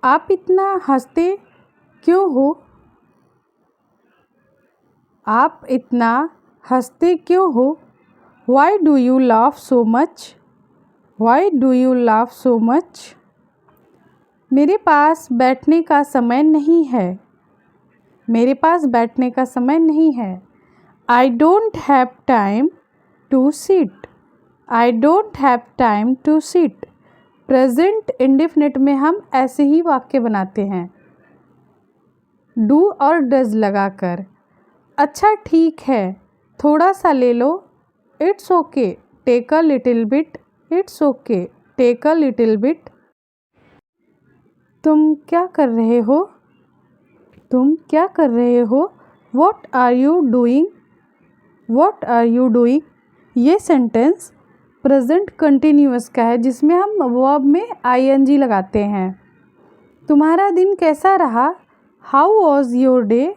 आप इतना हंसते क्यों हो? आप इतना हंसते क्यों हो? Why do you laugh so much? Why do you laugh so much? मेरे पास बैठने का समय नहीं है। मेरे पास बैठने का समय नहीं है। I don't have time to sit. I don't have time to sit. Present indefinite में हम ऐसे ही वाक्य बनाते हैं, डू और डज लगाकर। अच्छा ठीक है, थोड़ा सा ले लो। It's okay, take a little bit. It's okay, take a little bit. तुम क्या कर रहे हो? तुम क्या कर रहे हो? What are you doing? What are you doing? ये सेंटेंस प्रेजेंट कंटिन्यूअस का है, जिसमें हम वर्ब में आईएनजी लगाते हैं। तुम्हारा दिन कैसा रहा? How was your day?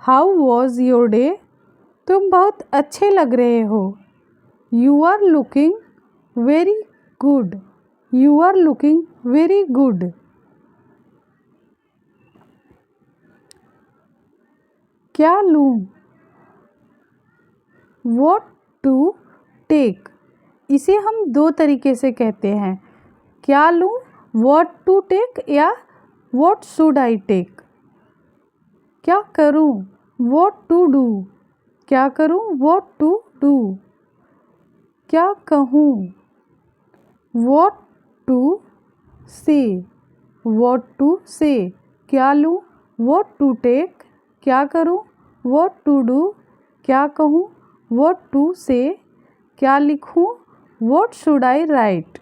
How was your day? तुम बहुत अच्छे लग रहे हो। You are looking very good. You are looking very good. क्या लूँ? What to take. इसे हम दो तरीके से कहते हैं, क्या लूँ, वॉट टू टेक, या वॉट शुड आई टेक। क्या करूँ? What to do. क्या करूँ? What to do. क्या कहूँ? What to say. What to say. क्या लूँ? What to take. क्या करूँ? What to do. क्या कहूँ? What to say. क्या लिखूँ? What should I write.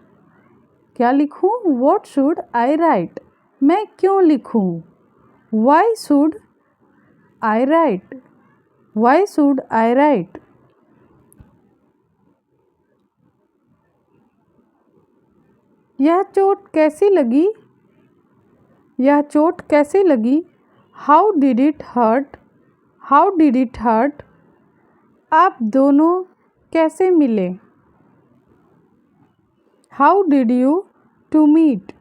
क्या लिखूँ? What should I write. मैं क्यों लिखूँ? Why should I write. Why should I write. यह चोट कैसी लगी? यह चोट कैसी लगी? How did it hurt. How did it hurt. आप दोनों कैसे मिले? How did you two meet.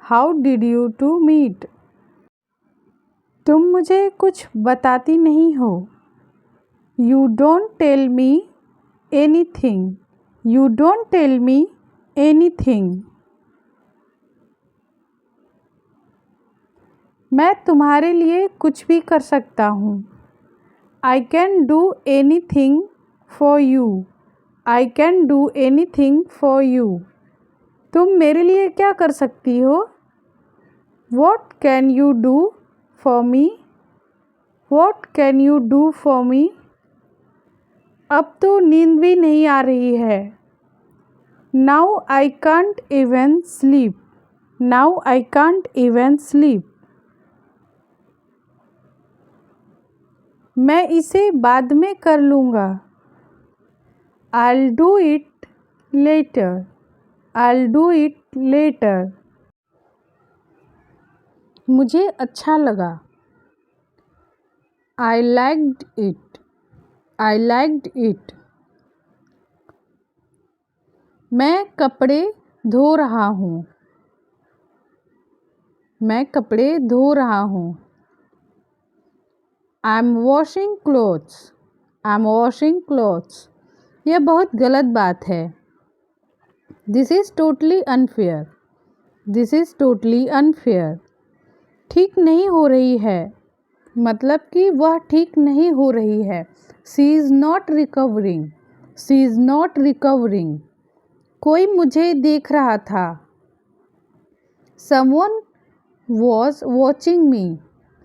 How did you two meet. तुम मुझे कुछ बताती नहीं हो। You don't tell me anything. You don't tell me anything. मैं तुम्हारे लिए कुछ भी कर सकता हूँ। I can do anything for you. I can do anything for you. तुम मेरे लिए क्या कर सकती हो? What can you do for me. What can you do for me. अब तो नींद भी नहीं आ रही है। Now I can't even sleep. Now I can't even sleep. मैं इसे बाद में कर लूँगा। I'll do it later. I'll do it later. मुझे अच्छा लगा। I liked it. I liked it. मैं कपड़े धो रहा हूँ। मैं कपड़े धो रहा हूँ। I'm washing clothes. I'm washing clothes. यह बहुत गलत बात है। This is totally unfair. This is totally unfair. ठीक नहीं हो रही है, मतलब कि वह ठीक नहीं हो रही है। She is not recovering. She is not recovering. कोई मुझे देख रहा था। Someone was watching me.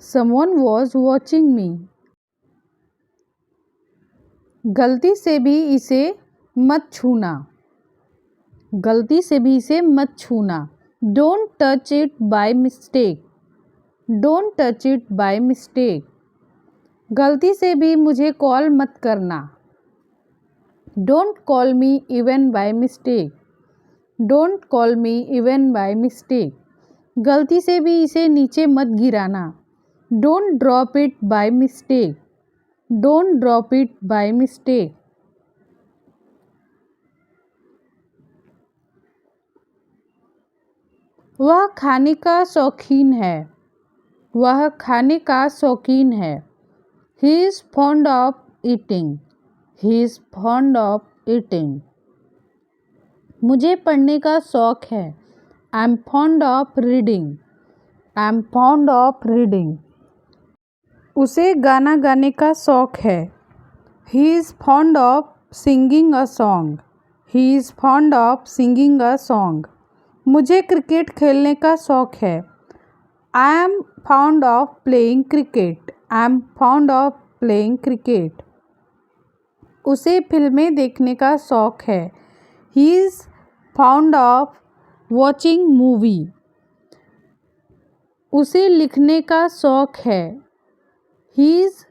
Someone was watching me. गलती से भी इसे मत छूना। गलती से भी इसे मत छूना। Don't touch it by mistake. Don't touch it by mistake. गलती से भी मुझे कॉल मत करना। Don't call me even by mistake. Don't call me even by mistake. गलती से भी इसे नीचे मत गिराना। Don't drop it by mistake. Don't drop it by mistake. वह खाने का शौकीन है। वह खाने का शौकीन है। He is fond of eating. He is fond of eating. मुझे पढ़ने का शौक है। I am fond of reading. I am fond of reading. उसे गाना गाने का शौक है। He is fond of singing a song. He is fond of singing a song. मुझे क्रिकेट खेलने का शौक है। I am fond of playing cricket. I am fond of playing cricket. उसे फिल्में देखने का शौक है। He is fond of watching movie. उसे लिखने का शौक है। He is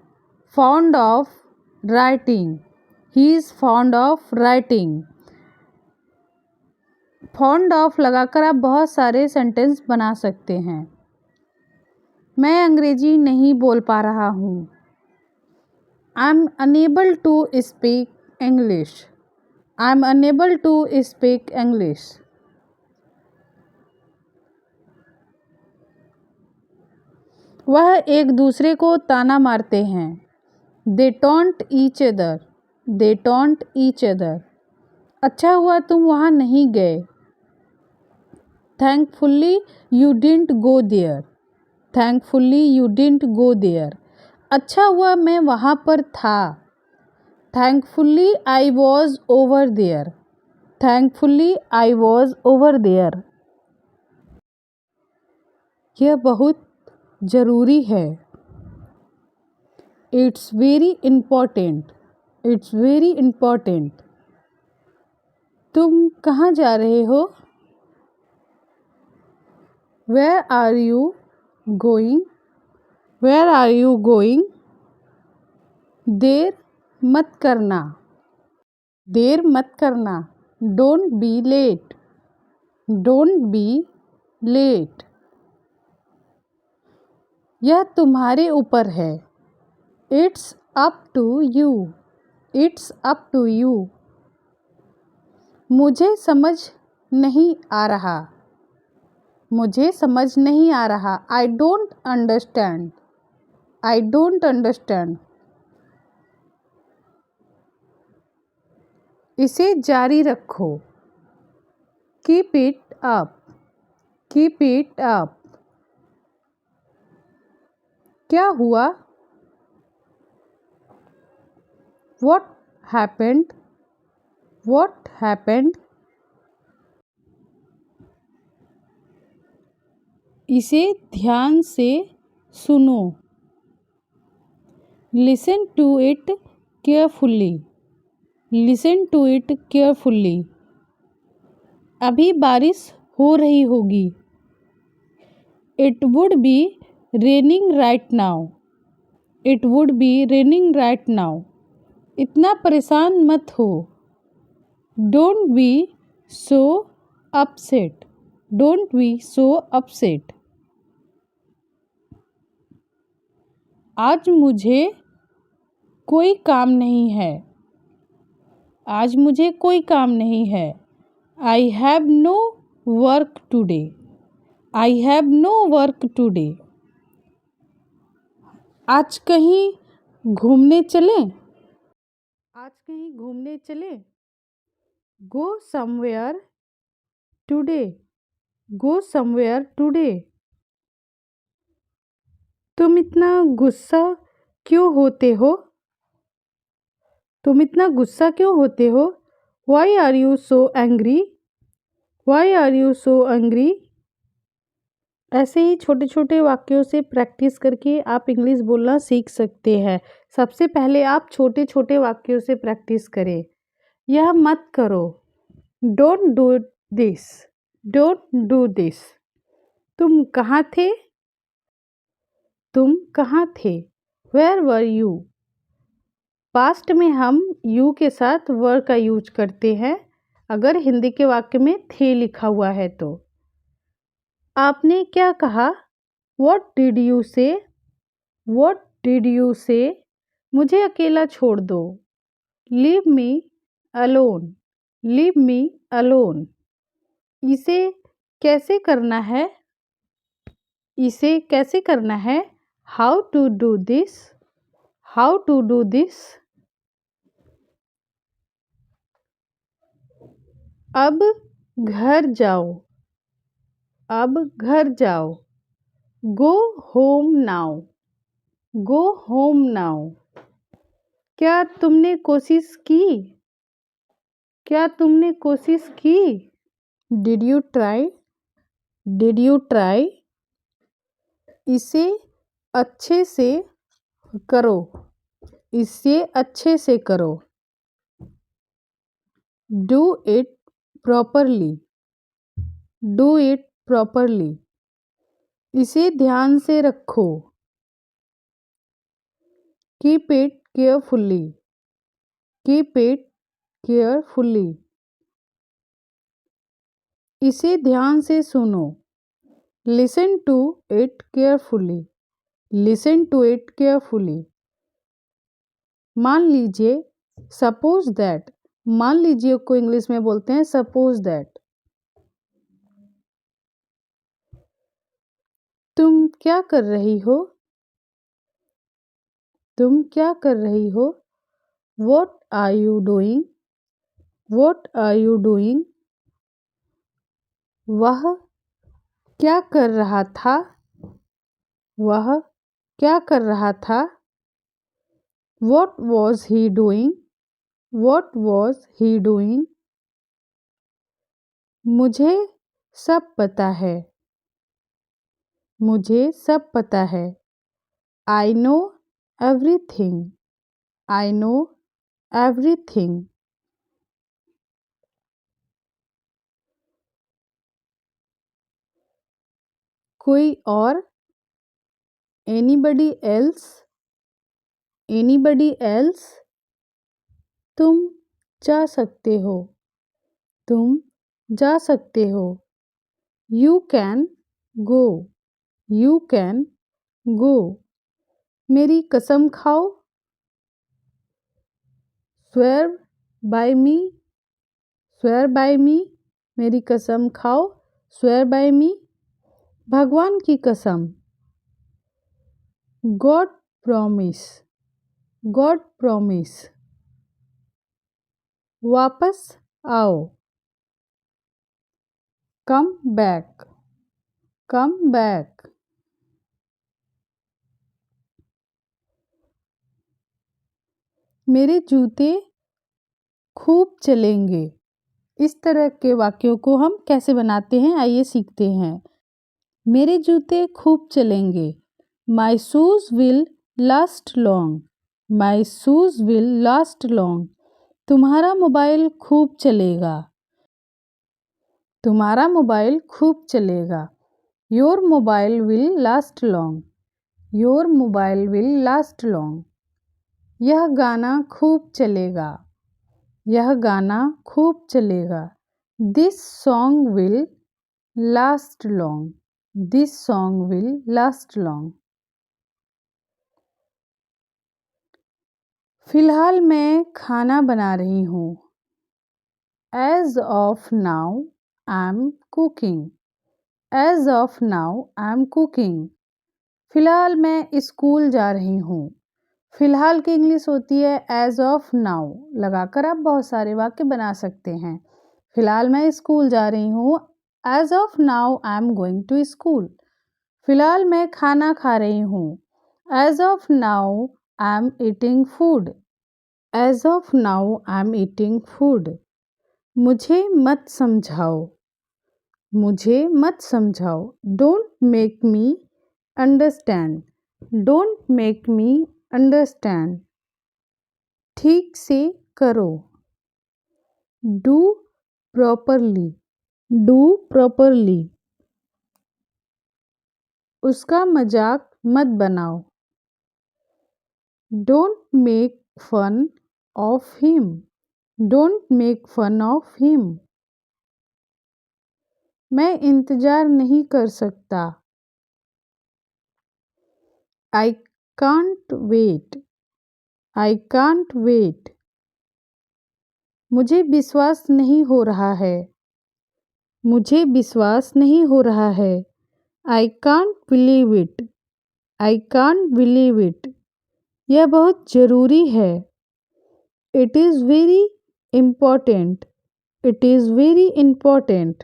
fond of writing. He is fond of writing. fond of लगाकर आप बहुत सारे सेंटेंस बना सकते हैं। मैं अंग्रेजी नहीं बोल पा रहा हूँ। I am unable to speak English. I am unable to speak English. वह एक दूसरे को ताना मारते हैं। They taunt each other. They taunt each other. अच्छा हुआ तुम वहाँ नहीं गए। Thankfully you didn't go there. Thankfully you didn't go there. अच्छा हुआ मैं वहाँ पर था। Thankfully I was over there. Thankfully I was over there. यह बहुत ज़रूरी है। It's very important. It's very important. तुम कहाँ जा रहे हो? Where are you going? Where are you going? देर मत करना। देर मत करना। Don't be late. Don't be late. यह तुम्हारे ऊपर है। It's up to you. It's up to you. मुझे समझ नहीं आ रहा। मुझे समझ नहीं आ रहा। I don't understand. I don't understand. इसे जारी रखो। Keep it up. Keep it up. क्या हुआ? What happened? What happened? इसे ध्यान से सुनो। Listen to it carefully. Listen to it carefully. अभी बारिश हो रही होगी। It would be raining right now. It would be raining right now. इतना परेशान मत हो। Don't be so upset. Don't be so upset. आज मुझे कोई काम नहीं है। आज मुझे कोई काम नहीं है। I have no work today. I have no work today. आज कहीं घूमने चलें? आज कहीं घूमने चलें? Go somewhere today. Go somewhere today. तुम इतना गुस्सा क्यों होते हो? तुम इतना गुस्सा क्यों होते हो? Why are you so angry? Why are you so angry? ऐसे ही छोटे छोटे वाक्यों से प्रैक्टिस करके आप इंग्लिश बोलना सीख सकते हैं। सबसे पहले आप छोटे छोटे वाक्यों से प्रैक्टिस करें। यह मत करो। Don't do this. Don't do this. तुम कहाँ थे? तुम कहाँ थे? Where were you? पास्ट में हम यू के साथ वर का यूज करते हैं अगर हिंदी के वाक्य में थे लिखा हुआ है तो। आपने क्या कहा? What did you say? What did you say? मुझे अकेला छोड़ दो। Leave me alone. Leave me alone. इसे कैसे करना है? इसे कैसे करना है? How to do this? How to do this? अब घर जाओ। अब घर जाओ। Go home now. Go home now. क्या तुमने कोशिश की? क्या तुमने कोशिश की? Did you try? Did you try? इसे अच्छे से करो। इसे अच्छे से करो। Do it properly. Do it properly. इसे ध्यान से रखो। Keep it carefully. Keep it carefully. इसे ध्यान से सुनो। Listen to it carefully. Listen to it carefully. मान लीजिए, सपोज दैट। मान लीजिए को इंग्लिश में बोलते हैं सपोज दैट। तुम क्या कर रही हो? तुम क्या कर रही हो? What are you doing? What are you doing? वह क्या कर रहा था? वह क्या कर रहा था? What was he doing? What was he doing? मुझे सब पता है। मुझे सब पता है। I know everything. I know everything. कोई और? Anybody else? Anybody else? तुम जा सकते हो। तुम जा सकते हो। You can go. You can go. मेरी कसम खाओ। Swear by me. Swear by me. मेरी कसम खाओ। Swear by me. भगवान की कसम। God promise. God promise. वापस आओ। Come back. Come back. मेरे जूते खूब चलेंगे। इस तरह के वाक्यों को हम कैसे बनाते हैं, आइए सीखते हैं। मेरे जूते खूब चलेंगे। My shoes will last long. My shoes will last long. तुम्हारा मोबाइल खूब चलेगा। तुम्हारा मोबाइल खूब चलेगा। Your mobile will last long. Your mobile will last long. यह गाना खूब चलेगा। यह गाना खूब चलेगा। This song will last long. This song will last long. फिलहाल मैं खाना बना रही हूँ। As of now, I'm cooking. As of now, I'm cooking. फिलहाल मैं स्कूल जा रही हूँ। फिलहाल की इंग्लिश होती है as of now। लगाकर आप बहुत सारे वाक्य बना सकते हैं। फिलहाल मैं स्कूल जा रही हूँ। As of now, I'm going to school. फिलहाल मैं खाना खा रही हूँ। As of now, I'm eating food. As of now, I'm eating food. मुझे मत समझाओ। मुझे मत समझाओ। Don't make me understand. Don't make me understand. ठीक से करो। Do properly. Do properly. उसका मजाक मत बनाओ। Don't make fun of him. Don't make fun of him. मैं इंतज़ार नहीं कर सकता। I can't wait. I can't wait. मुझे विश्वास नहीं हो रहा है। मुझे विश्वास नहीं हो रहा है। I can't believe it. I can't believe it. यह बहुत ज़रूरी है। It is very important. It is very important.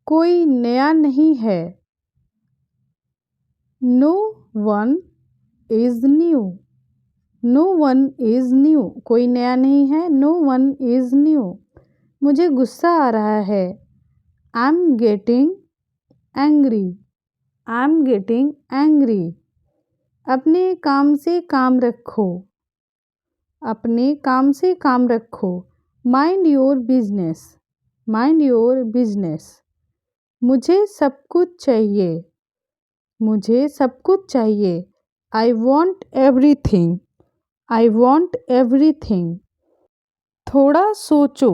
कोई नया नहीं है। No one is new. No one is new. कोई नया नहीं है। No one is new. मुझे गुस्सा आ रहा है। I am getting angry. I am getting angry. अपने काम से काम रखो। अपने काम से काम रखो। Mind your business. Mind your business. मुझे सब कुछ चाहिए। मुझे सब कुछ चाहिए। I want everything. I want everything. थोड़ा सोचो।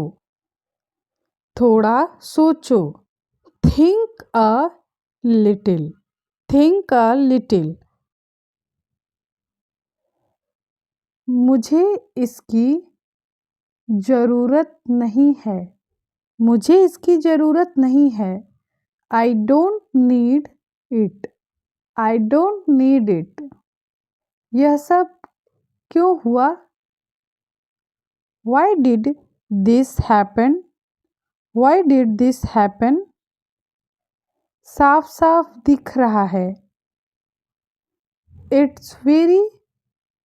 थोड़ा सोचो। Think a little. Think a little. मुझे इसकी ज़रूरत नहीं है। मुझे इसकी ज़रूरत नहीं है। I don't need it. I don't need it. यह सब क्यों हुआ? Why did this happen? Why did this happen? साफ साफ दिख रहा है। It's very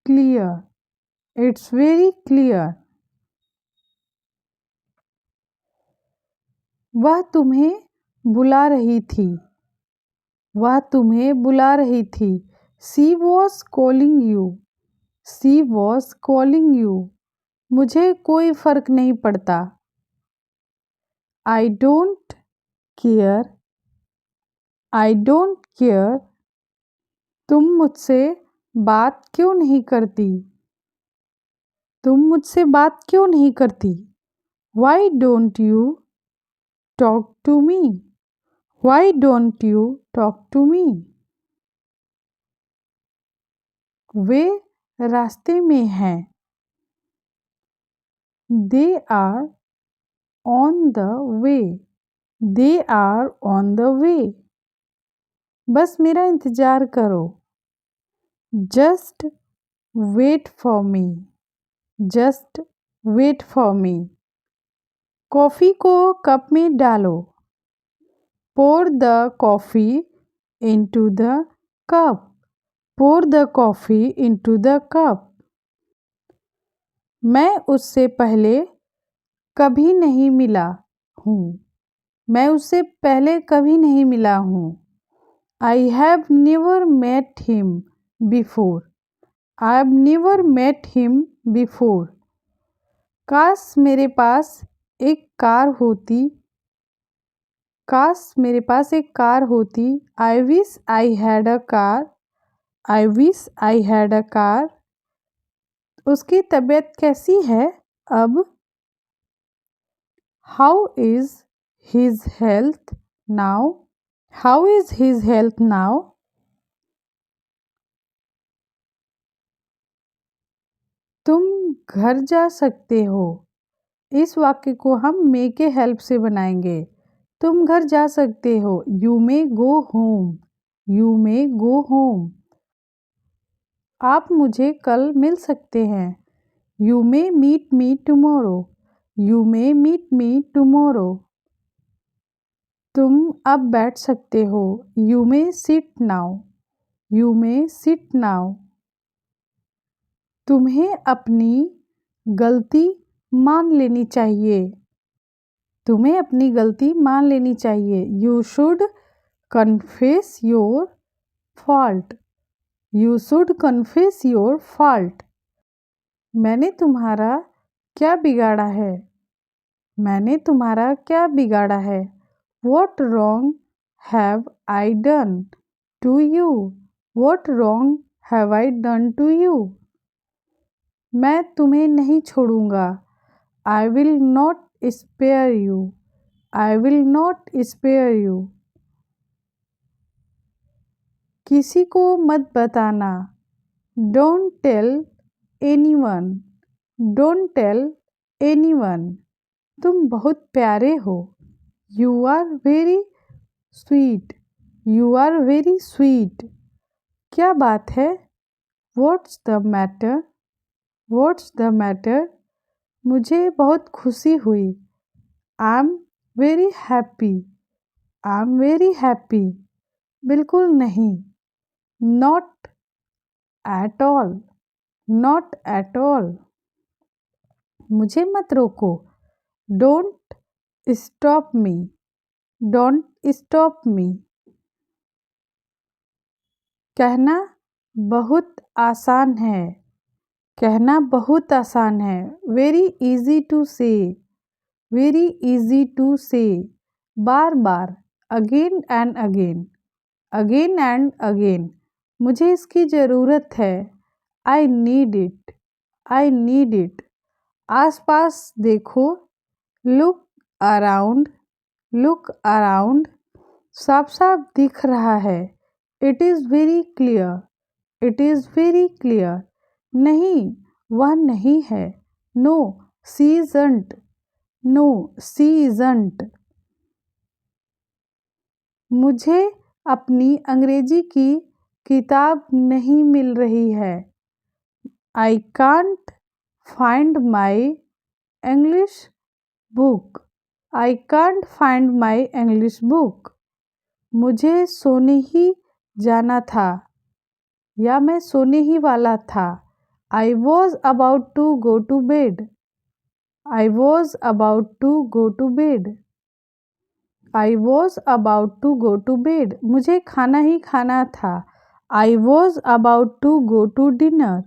clear. It's very clear. वह तुम्हें बुला रही थी। वह तुम्हें बुला रही थी। She was calling you. She was calling you. मुझे कोई फर्क नहीं पड़ता। I don't care. I don't care. तुम मुझसे बात क्यों नहीं करती? तुम मुझसे बात क्यों नहीं करती? Why don't you talk to me? Why don't you talk to me? वे रास्ते में हैं। They are on the way. They are on the way. बस मेरा इंतज़ार करो। Just wait for me. Just wait for me. Coffee को cup में डालो। Pour the coffee into the cup. Pour the coffee into the cup. मैं उससे पहले कभी नहीं मिला हूँ। मैं उससे पहले कभी नहीं मिला हूँ। I have never met him before. I have never met him before. काश मेरे पास एक कार होती। काश मेरे पास एक कार होती। I wish I had a car. I wish I had a car. उसकी तबीयत कैसी है अब? How is his health now? How is his health now? तुम घर जा सकते हो। इस वाक्य को हम मे के हेल्प से बनाएंगे। तुम घर जा सकते हो। You may go home. You may go home. आप मुझे कल मिल सकते हैं। You may meet me tomorrow. You may meet me tomorrow. तुम अब बैठ सकते हो। You may sit now. You may sit now. तुम्हें अपनी गलती मान लेनी चाहिए। तुम्हें अपनी गलती मान लेनी चाहिए। You should confess your fault. You should confess your fault. मैंने तुम्हारा क्या बिगाड़ा है? मैंने तुम्हारा क्या बिगाड़ा है? What wrong have I done to you? What wrong have I done to you? मैं तुम्हें नहीं छोड़ूंगा। I will not spare you. I will not spare you. किसी को मत बताना। Don't tell anyone. Don't tell anyone. तुम बहुत प्यारे हो। You are very sweet. You are very sweet. क्या बात है? What's the matter? What's the matter? मुझे बहुत खुशी हुई। I am very happy. I am very happy. बिल्कुल नहीं। Not at all. Not at all. मुझे मत रोको। Don't stop me. Don't stop me. कहना बहुत आसान है। कहना बहुत आसान है। Very easy to say. Very easy to say. बार बार। Again and again. Again and again. मुझे इसकी ज़रूरत है। I need it. I need it. आसपास देखो। Look around. Look around. साफ साफ दिख रहा है। It is very clear. It is very clear. नहीं, वह नहीं है। No she isn't. No she isn't. मुझे अपनी अंग्रेजी की किताब नहीं मिल रही है। I can't find my English book. I can't find my English book. मुझे सोने ही जाना था या मैं सोने ही वाला था। I was about to go to bed. I was about to go to bed. I was about to go to bed. मुझे खाना ही खाना था। I was about to go to dinner.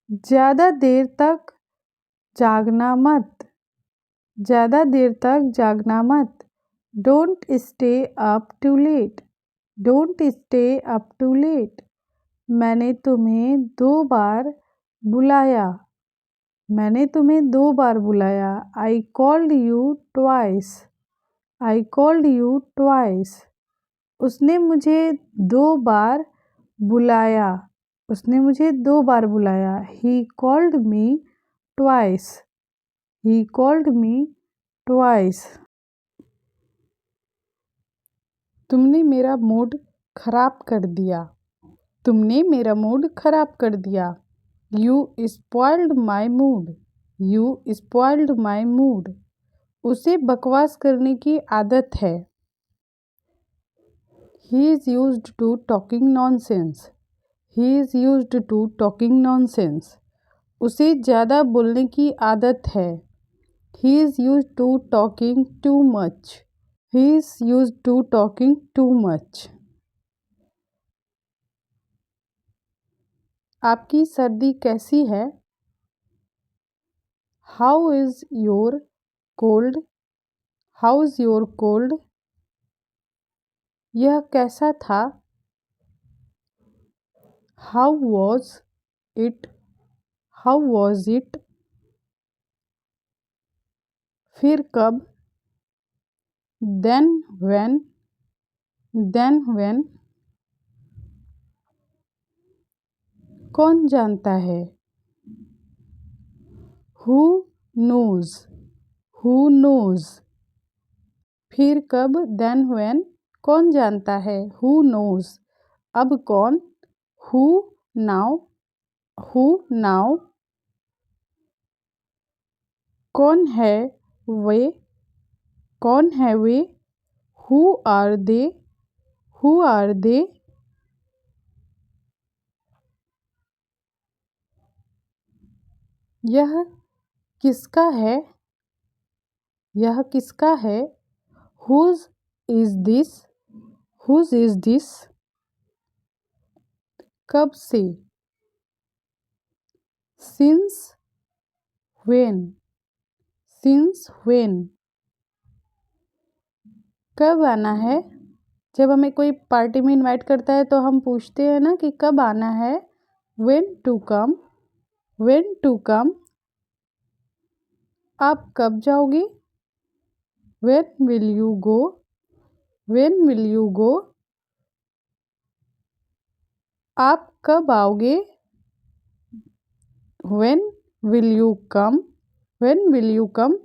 ज़्यादा देर तक जागना मत। ज़्यादा देर तक जागना मत। Don't stay up too late. Don't stay up too late. मैंने तुम्हें 2 बार बुलाया। मैंने तुम्हें 2 बार बुलाया। I called you twice. I called you twice. उसने मुझे 2 बार बुलाया। उसने मुझे 2 बार बुलाया। He called me twice. He called me twice. तुमने मेरा मूड खराब कर दिया। तुमने मेरा मूड खराब कर दिया। You spoiled my mood. You spoiled my mood. उसे बकवास करने की आदत है। He is used to talking nonsense. He is used to talking nonsense. उसे ज़्यादा बोलने की आदत है। He is used to talking too much. He is used to talking too much. आपकी सर्दी कैसी है? How is your cold? How is your cold? यह कैसा था? How was it? How was it? फिर कब? Then when? Then when? कौन जानता है? Who knows? Who knows? फिर कब? Then when? कौन जानता है? Who knows? अब कौन? Who now? Who now? कौन है वे? कौन है वे? Who are they? Who are they? यह किसका है? यह किसका है? Whose is this? Whose is this? कब से? Since when? Since when? कब आना है? जब हमें कोई पार्टी में इनवाइट करता है तो हम पूछते हैं ना कि कब आना है। When to come? When to come? आप कब जाओगे? When will you go? When will you go? आप कब आओगे? When will you come, when will you come.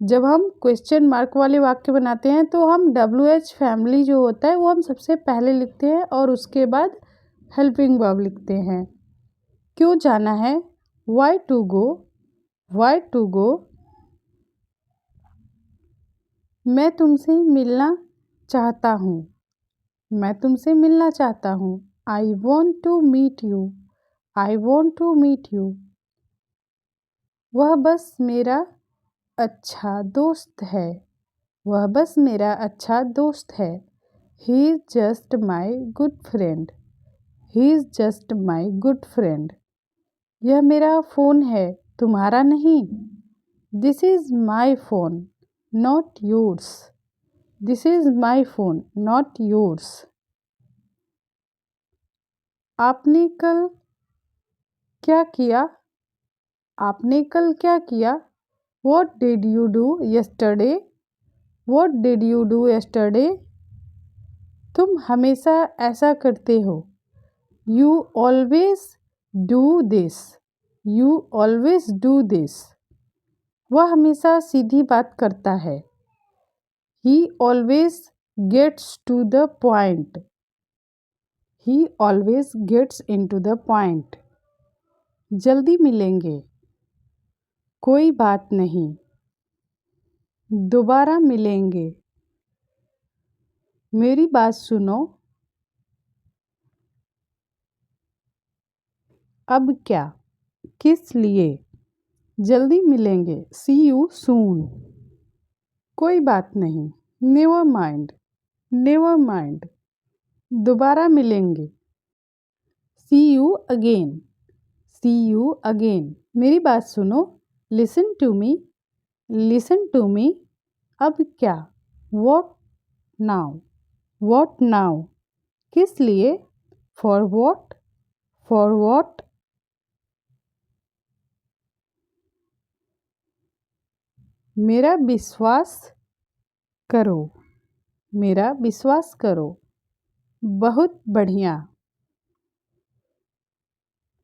जब हम क्वेश्चन मार्क वाले वाक्य बनाते हैं तो हम WH फैमिली जो होता है वो हम सबसे पहले लिखते हैं और उसके बाद हेल्पिंग वर्ब लिखते हैं। क्यों जाना है, why to go, why to go. मैं तुमसे मिलना चाहता हूँ, मैं तुमसे मिलना चाहता हूँ। I want to meet you, I want to meet you. वह बस मेरा अच्छा दोस्त है, वह बस मेरा अच्छा दोस्त है। He is just my good friend, he is just my good friend. यह मेरा फ़ोन है, तुम्हारा नहीं। This is my phone, not yours, this is my phone, not yours. आपने कल क्या किया, आपने कल क्या किया। What did you do yesterday, what did you do yesterday. तुम हमेशा ऐसा करते हो। You always do this, you always do this. वह हमेशा सीधी बात करता है। He always gets to the point, he always gets in to the point. जल्दी मिलेंगे, कोई बात नहीं। दोबारा मिलेंगे। मेरी बात सुनो। अब क्या, किस लिए। जल्दी मिलेंगे, सी यू सून। कोई बात नहीं, नेवर माइंड, नेवर माइंड। दोबारा मिलेंगे, see you again, see you again. मेरी बात सुनो, listen to me, listen to me. अब क्या, वॉट नाउ, वॉट नाउ। किस लिए, फॉर वॉट, फॉर वॉट। मेरा विश्वास करो, मेरा विश्वास करो। बहुत बढ़िया।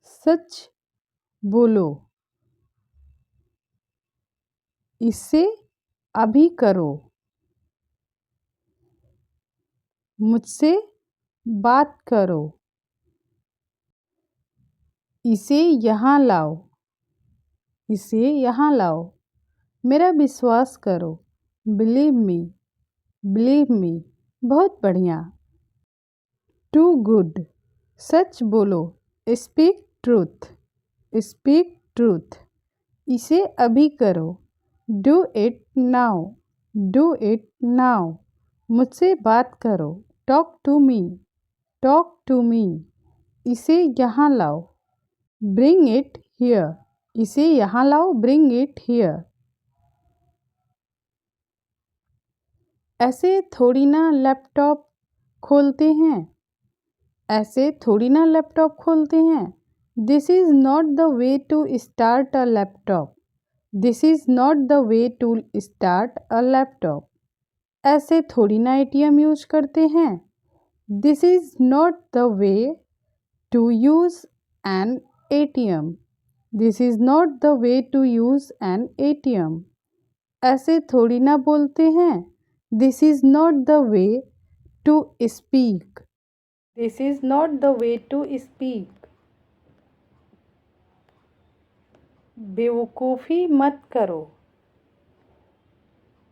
सच बोलो, इससे अभी करो। मुझसे बात करो, इसे यहाँ लाओ, इसे यहाँ लाओ। मेरा विश्वास करो, बिलीव मी, बिलीव मी। बहुत बढ़िया। टू गुड, सच बोलो, स्पीक ट्रूथ, स्पीक ट्रूथ। इसे अभी करो, do it now, do it now. मुझसे बात करो, talk to me, talk to me. इसे यहाँ लाओ, ब्रिंग इट हियर, इसे यहाँ लाओ, ब्रिंग इट हियर। ऐसे थोड़ी ना लैपटॉप खोलते हैं, ऐसे थोड़ी ना लैपटॉप खोलते हैं। This is not the way to start a laptop, this is not the way to start a laptop. ऐसे थोड़ी ना ATM यूज करते हैं। This is not the way to use an ATM, this is not the way to use an ATM। ऐसे थोड़ी ना बोलते हैं। This is not the way to speak, this is not the way to speak. बेवकूफ़ी मत करो,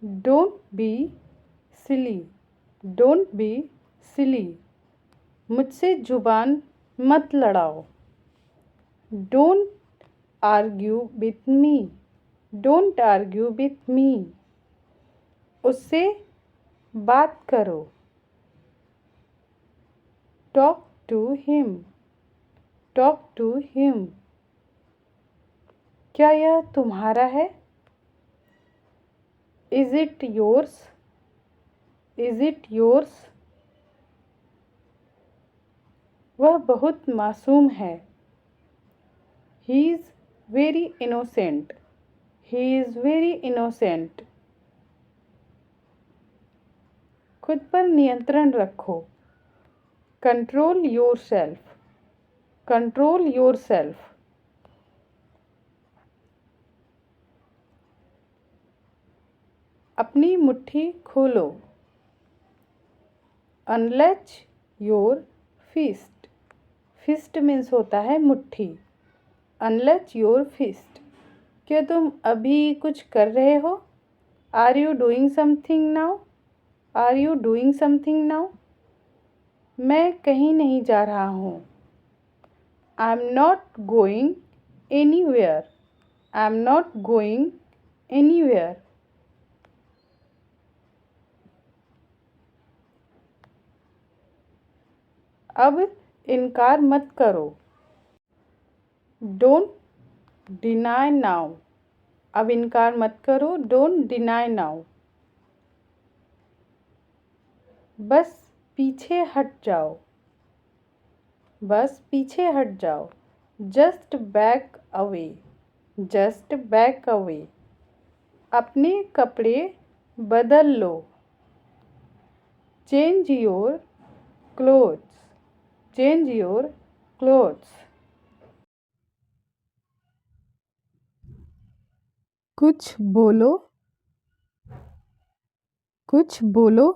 don't be silly, don't be silly. मुझसे जुबान मत लड़ाओ, don't argue with me, don't argue with me. उससे बात करो, talk to him, talk to him. क्या यह तुम्हारा है, is it yours, is it yours. वह बहुत मासूम है, he is very innocent, he is very innocent. खुद पर नियंत्रण रखो, control yourself, control yourself. अपनी मुट्ठी खोलो। Unlatch your fist. Fist means होता है मुट्ठी। अनलेच योर फिस्ट। क्या तुम अभी कुछ कर रहे हो? Are you doing something now? Are you doing something now? मैं कहीं नहीं जा रहा हूँ। I am not going anywhere. I am not going anywhere. अब इनकार मत करो। Don't deny now. अब इनकार मत करो। Don't deny now. बस पीछे हट जाओ। बस पीछे हट जाओ। Just back away. Just back away. अपने कपड़े बदल लो। Change your clothes. Change your clothes. कुछ बोलो। कुछ बोलो।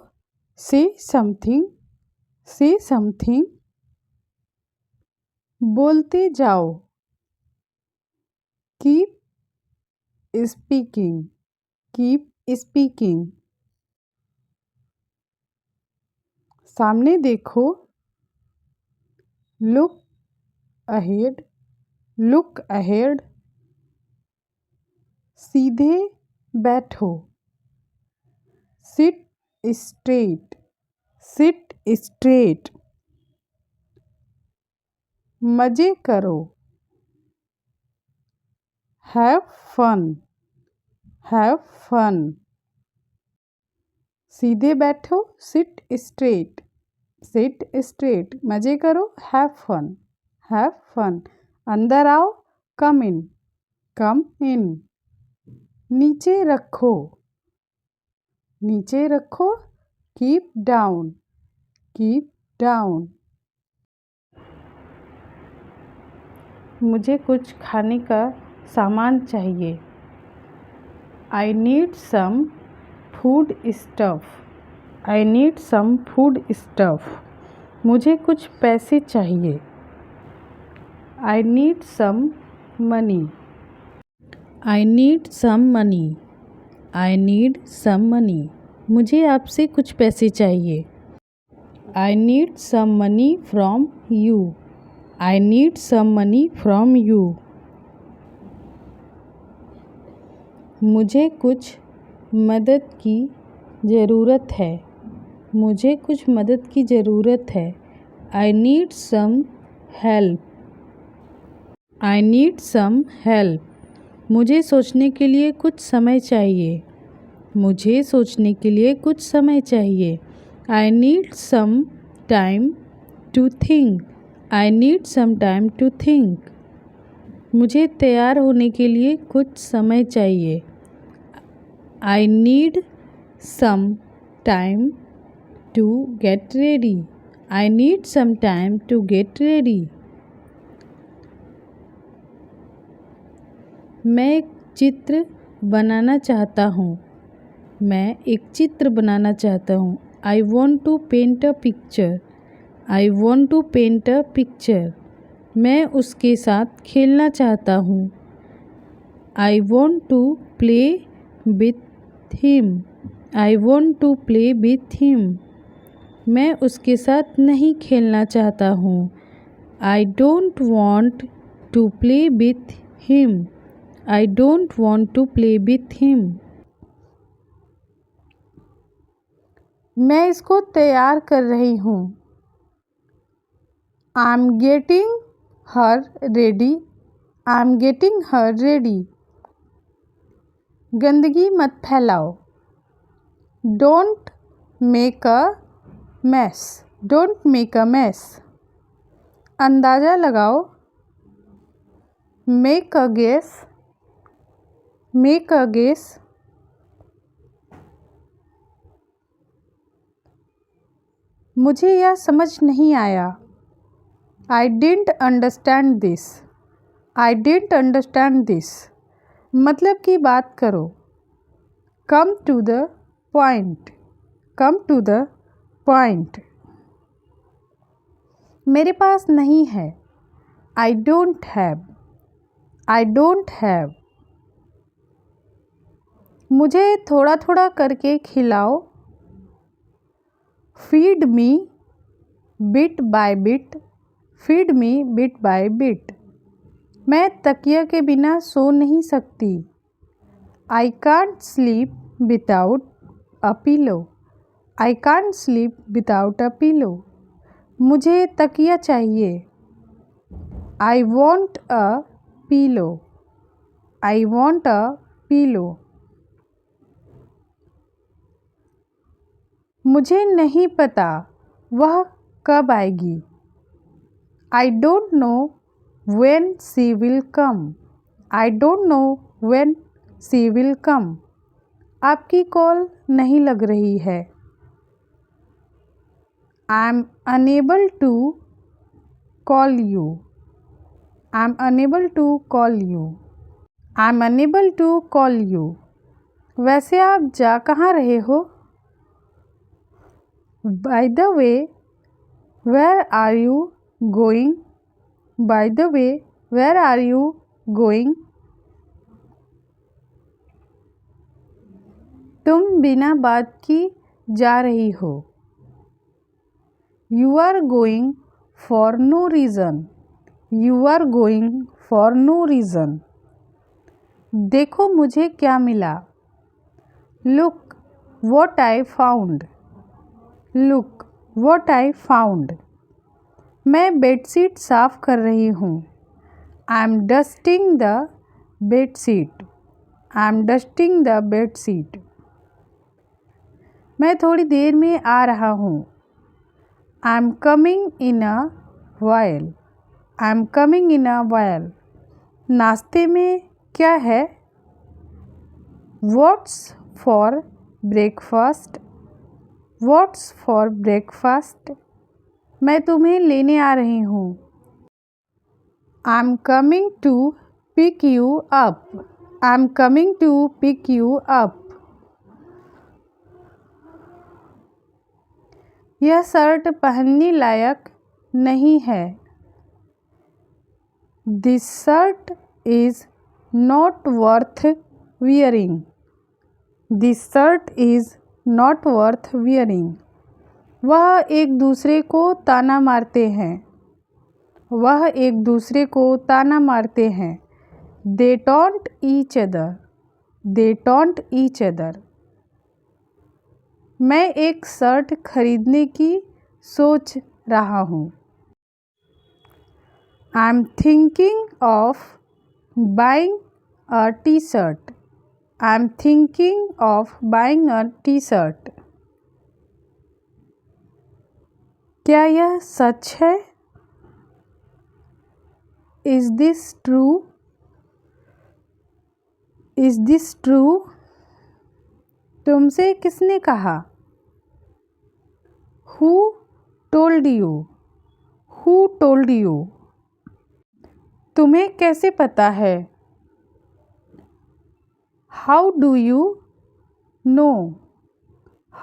से समथिंग। से समथिंग। बोलते जाओ। Keep speaking. Keep speaking. सामने देखो। Look ahead. Look ahead. सीधे बैठो। Sit straight. Sit straight. मज़े करो। Have fun. Have fun. सीधे बैठो। Sit straight. Sit straight. मज़े करो। Have fun. Have fun. अंदर आओ। कम इन। कम इन। नीचे रखो। नीचे रखो। Keep down. Keep down. मुझे कुछ खाने का सामान चाहिए। I need some food stuff. I need some food stuff. मुझे कुछ पैसे चाहिए। I need some money. I need some money. I need some money. मुझे आपसे कुछ पैसे चाहिए। I need some money from you. I need some money from you. मुझे कुछ मदद की ज़रूरत है। मुझे कुछ मदद की ज़रूरत है। I need some help. I need some help. मुझे सोचने के लिए कुछ समय चाहिए। मुझे सोचने के लिए कुछ समय चाहिए। I need some time to think. I need some time to think. मुझे तैयार होने के लिए कुछ समय चाहिए। I need some time to get ready. I need some time to get ready. मैं एक चित्र बनाना चाहता हूँ। मैं एक चित्र बनाना चाहता हूँ। I want to paint a picture. I want to paint a picture. मैं उसके साथ खेलना चाहता हूँ। I want to play with him. I want to play with him. मैं उसके साथ नहीं खेलना चाहता हूँ। I don't want to play with him. I don't want to play with him. मैं इसको तैयार कर रही हूँ। I am getting her ready. I am getting her ready. गंदगी मत फैलाओ। Don't make a mess. Don't make a mess. अंदाज़ा लगाओ। Make a guess. Make a guess. मुझे यह समझ नहीं आया। I didn't understand this. I didn't understand this. मतलब की बात करो। Come to the point. Come to the point. मेरे पास नहीं है. I don't have. I don't have. मुझे थोड़ा थोड़ा करके खिलाओ. Feed me bit by bit. Feed me bit by bit. मैं तकिया के बिना सो नहीं सकती. I can't sleep without a pillow. I can't sleep without a pillow. मुझे तकिया चाहिए. I want a pillow. I want a pillow. मुझे नहीं पता वह कब आएगी. I don't know when she will come. I don't know when she will come. आपकी कॉल नहीं लग रही है. I am unable to call you. I am unable to call you. I am unable to call you. वैसे आप जा कहाँ रहे हो? By the way, where are you going? By the way, where are you going? तुम बिना बात की जा रही हो. You are going for no reason. You are going for no reason. देखो मुझे क्या मिला. Look what I found. Look what I found. मैं बेडशीट साफ़ कर रही हूँ. I am dusting the bedsheet. I am dusting the bedsheet. मैं थोड़ी देर में आ रहा हूँ. I am coming in a while. I am coming in a while. नाश्ते में क्या है? What's for breakfast? What's for breakfast? मैं तुम्हें लेने आ रही हूँ. I am coming to pick you up. I am coming to pick you up. यह शर्ट पहनने लायक नहीं है. This shirt is not worth wearing. This shirt is not worth wearing. वह एक दूसरे को ताना मारते हैं. वह एक दूसरे को ताना मारते हैं. They taunt each other. They taunt each other. मैं एक शर्ट खरीदने की सोच रहा हूँ. I am thinking of buying a t-shirt. I am thinking of buying a t-shirt. क्या यह सच है? Is this true? Is this true? तुमसे किसने कहा? Who told you? Who told you? तुम्हें कैसे पता है? How do you know?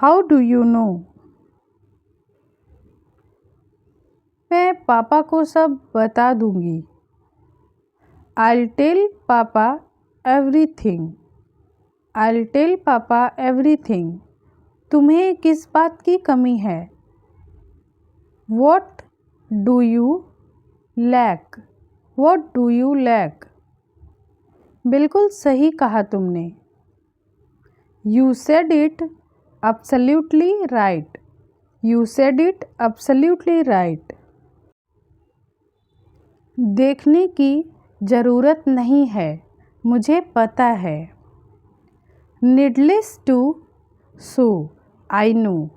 How do you know? मैं पापा को सब बता दूंगी. I'll tell Papa everything. I'll tell Papa everything. तुम्हें किस बात की कमी है? What do you lack? What do you lack? बिल्कुल सही कहा तुमने. You said it absolutely right. You said it absolutely right. देखने की ज़रूरत नहीं है. मुझे पता है. Needless to show. I know.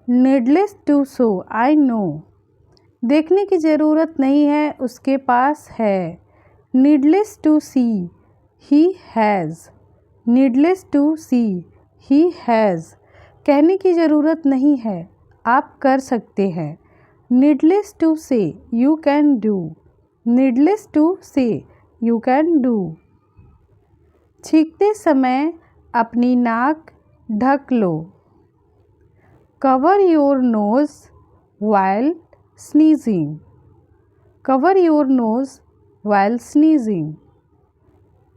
Needless to show. I know. देखने की ज़रूरत नहीं है. उसके पास है. Needless to see. He has. Needless to see. He has. कहने की ज़रूरत नहीं है. आप कर सकते हैं. Needless to say. You can do. Needless to say. You can do. छींकते समय अपनी नाक ढक लो। Cover your nose while sneezing. Cover your nose while sneezing.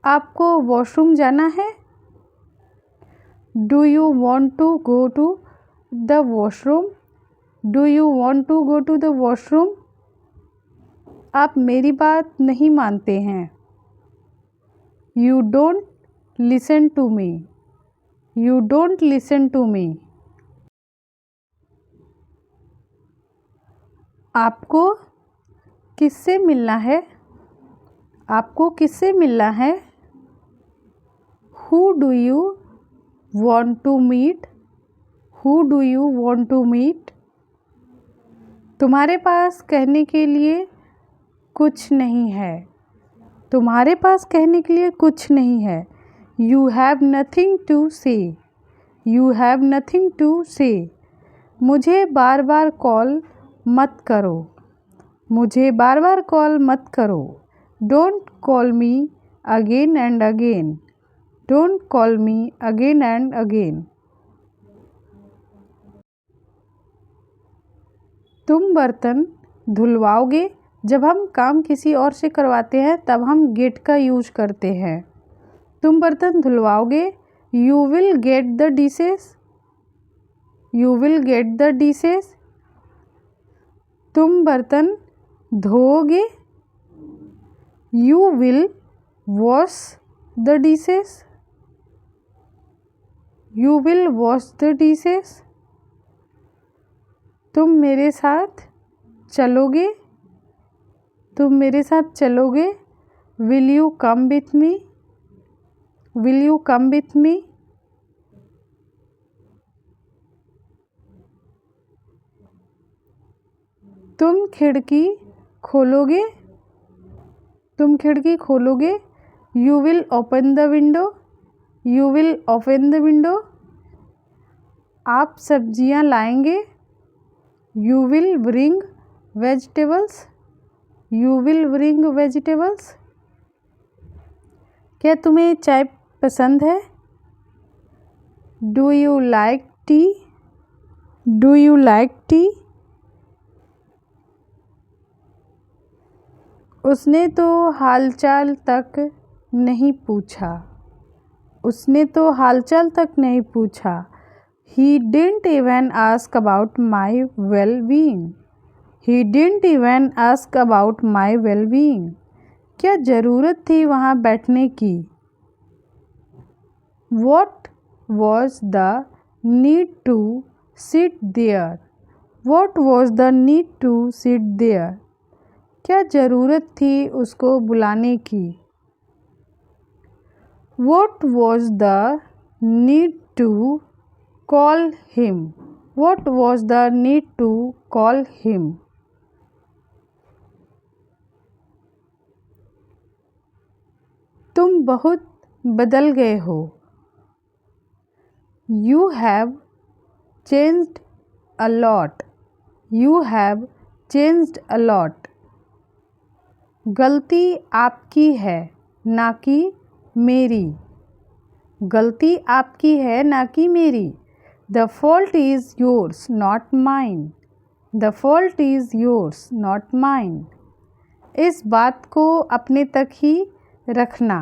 आपको वॉशरूम जाना है? Do you want to go to the washroom? Do you want to go to the washroom? आप मेरी बात नहीं मानते हैं। You don't listen to me. You don't listen to me. आपको किससे मिलना है? आपको किससे मिलना है? Who do you want to meet? Who do you want to meet? तुम्हारे पास कहने के लिए कुछ नहीं है। तुम्हारे पास कहने के लिए कुछ नहीं है। You have nothing to say. You have nothing to say. मुझे बार बार कॉल मत करो। मुझे बार बार कॉल मत करो। Don't call me again and again. Don't call me again and again. तुम बर्तन धुलवाओगे? जब हम काम किसी और से करवाते हैं तब हम गेट का यूज करते हैं। तुम बर्तन धुलवाओगे? You will get the dishes. You will get the dishes. तुम बर्तन धोओगे? You will wash the dishes. You will wash the dishes. तुम मेरे साथ चलोगे? तुम मेरे साथ चलोगे? Will you come with me? Will you come with me? तुम खिड़की खोलोगे? तुम खिड़की खोलोगे? You will open the window. You will open the window. आप सब्जियां लाएंगे? You will bring vegetables. You will bring vegetables. क्या तुम्हें चाय पसंद है? Do you like tea? Do you like tea? उसने तो हालचाल तक नहीं पूछा। उसने तो हालचाल तक नहीं पूछा। He didn't even ask about my well-being. He didn't even ask about my well-being. क्या ज़रूरत थी वहाँ बैठने की? What was the need to sit there? What was the need to sit there? क्या ज़रूरत थी उसको बुलाने की? What was the need to call him? What was the need to call him? तुम बहुत बदल गए हो। You have changed a lot. You have changed a lot. गलती आपकी है ना कि मेरी। गलती आपकी है ना कि मेरी। The fault is yours, not mine. The fault is yours, not mine. इस बात को अपने तक ही रखना।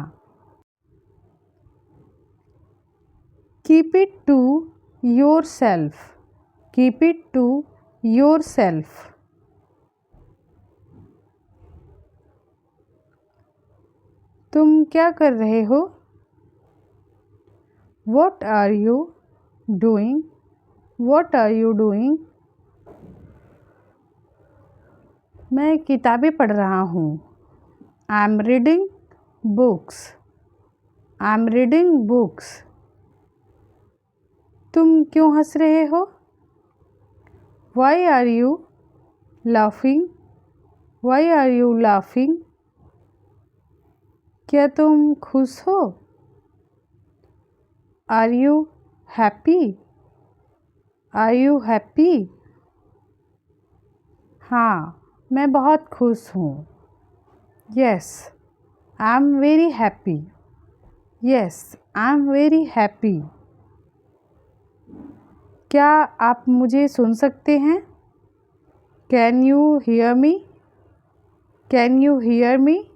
Keep it to yourself. Keep it to yourself. तुम क्या कर रहे हो? What are you doing? What are you doing? मैं किताबें पढ़ रहा हूँ। I am reading books. I am reading books. तुम क्यों हंस रहे हो? Why are you laughing? Why are you laughing? क्या तुम खुश हो? Are you happy? Are you happy? हाँ, मैं बहुत खुश हूँ। Yes, I am very happy. Yes, I am very happy. क्या आप मुझे सुन सकते हैं? Can you hear me? Can you hear me?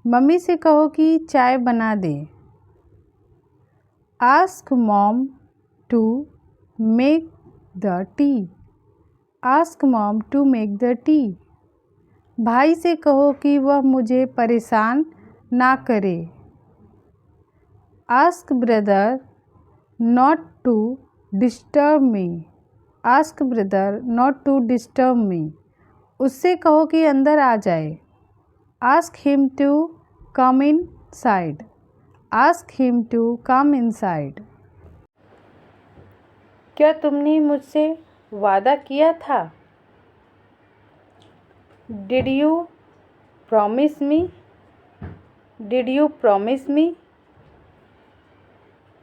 Mummy से कहो कि चाय बना दे। Ask mom to make the tea. Ask mom to make the tea. भाई से कहो कि वह मुझे परेशान ना करे। Ask brother not to disturb me. Ask brother not to disturb me. उससे कहो कि अंदर आ जाए। Ask him to come inside. Ask him to come inside. क्या तुमने मुझसे वादा किया था? Did you promise me? Did you promise me?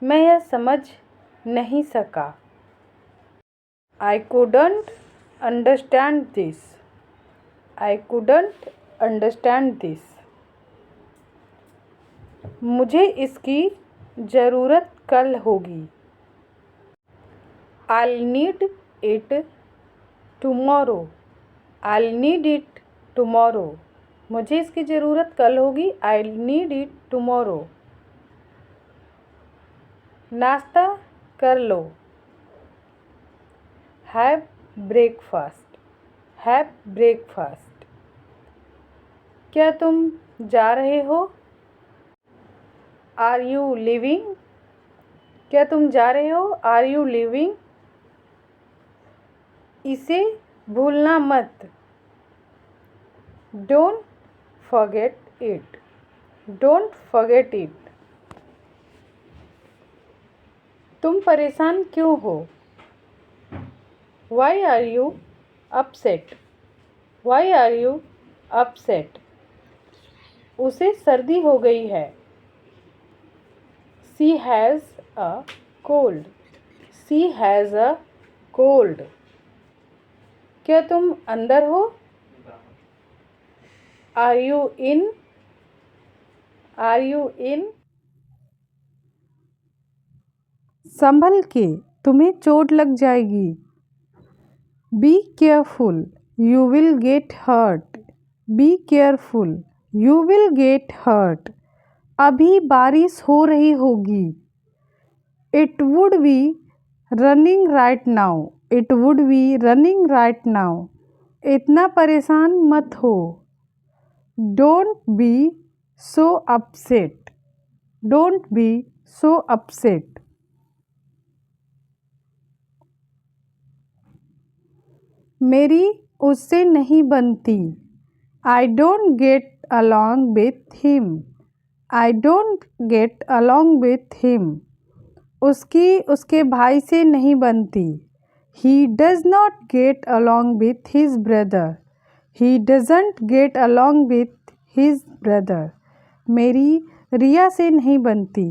मैं यह समझ नहीं सका। I couldn't understand this. I couldn't understand this. मुझे इसकी ज़रूरत कल होगी। I'll need it tomorrow. I'll need it tomorrow. मुझे इसकी ज़रूरत कल होगी। I'll need it tomorrow. नाश्ता कर लो। Have breakfast. Have breakfast. क्या तुम जा रहे हो? Are you leaving? क्या तुम जा रहे हो? Are you leaving? इसे भूलना मत। Don't forget it. Don't forget it. तुम परेशान क्यों हो? Why are you upset? Why are you upset? उसे सर्दी हो गई है। She has a cold. She has a cold. क्या तुम अंदर हो? Are you in? Are you in? संभल के, तुम्हें चोट लग जाएगी। Be careful, you will get hurt. Be careful, you will get hurt. अभी बारिश हो रही होगी। It would be running right now. It would be running right now. इतना परेशान मत हो। Don't be so upset. Don't be so upset. मेरी उससे नहीं बनती। I don't get along with him. I don't get along with him. उसकी उसके भाई से नहीं बनती। He does not get along with his brother. He doesn't get along with his brother. मेरी रिया से नहीं बनती।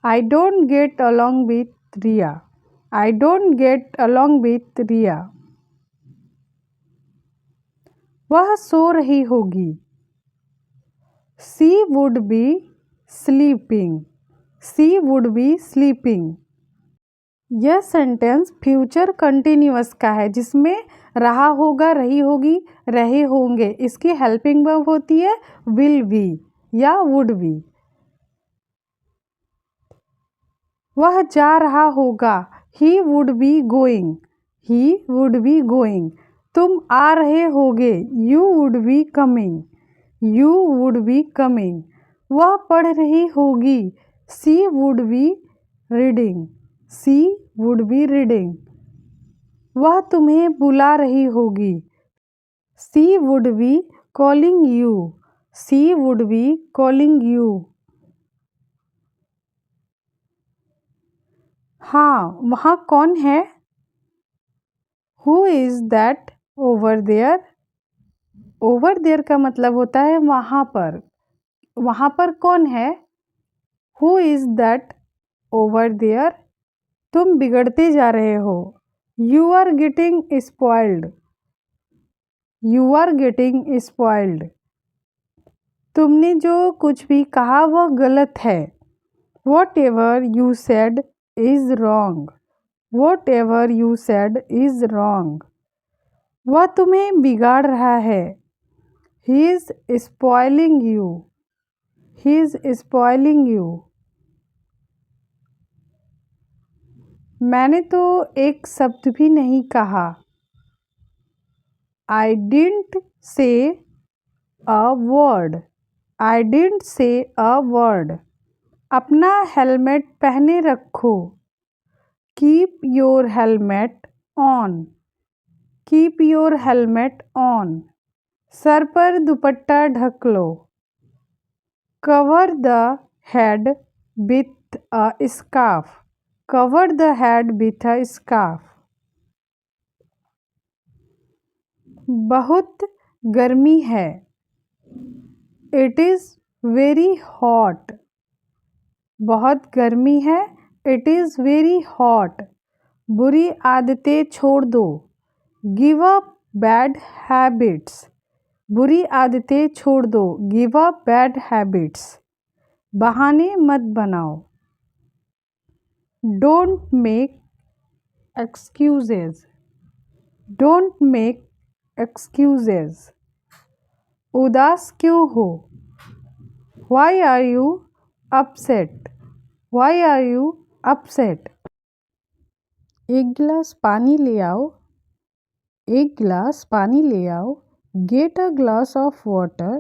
I don't get along with Riya. I don't get along with Riya. वह सो रही होगी। She would be sleeping. She would be sleeping. यह sentence future continuous का है जिसमें रहा होगा, रही होगी, रहे होंगे। इसकी हेल्पिंग वर्ब होती है विल बी या वुड बी। वह जा रहा होगा। He would be going. He would be going. तुम आ रहे होगे। You would be coming. You would be coming. वह पढ़ रही होगी। She would be reading. She would be reading. वह तुम्हें बुला रही होगी। She would be calling you. She would be calling you. हाँ, वहाँ कौन है? Who is that over there? Over there का मतलब होता है वहाँ पर। वहाँ पर कौन है? Who is that over there? तुम बिगड़ते जा रहे हो। You are getting spoiled. You are getting spoiled. तुमने जो कुछ भी कहा वह गलत है। Whatever you said is wrong. Whatever you said is wrong. वह तुम्हें बिगाड़ रहा है। He is spoiling you. He is spoiling you. मैंने तो एक शब्द भी नहीं कहा। I didn't say a word. I didn't say a word. अपना हेलमेट पहने रखो। Keep your helmet on. Keep your helmet on. Sir पर दुपट्टा ढक लो। Cover the head with a scarf. Cover the head with a scarf. बहुत गर्मी है। It is very hot. बहुत गर्मी है। It is very hot. बुरी आदतें छोड़ दो। Give up bad habits. बुरी आदतें छोड़ दो। Give up bad habits. बहाने मत बनाओ। Don't make excuses. Don't make excuses. उदास क्यों हो? Why are you upset? Why are you upset? एक गिलास पानी ले आओ। एक गिलास पानी ले आओ। Get a glass of water.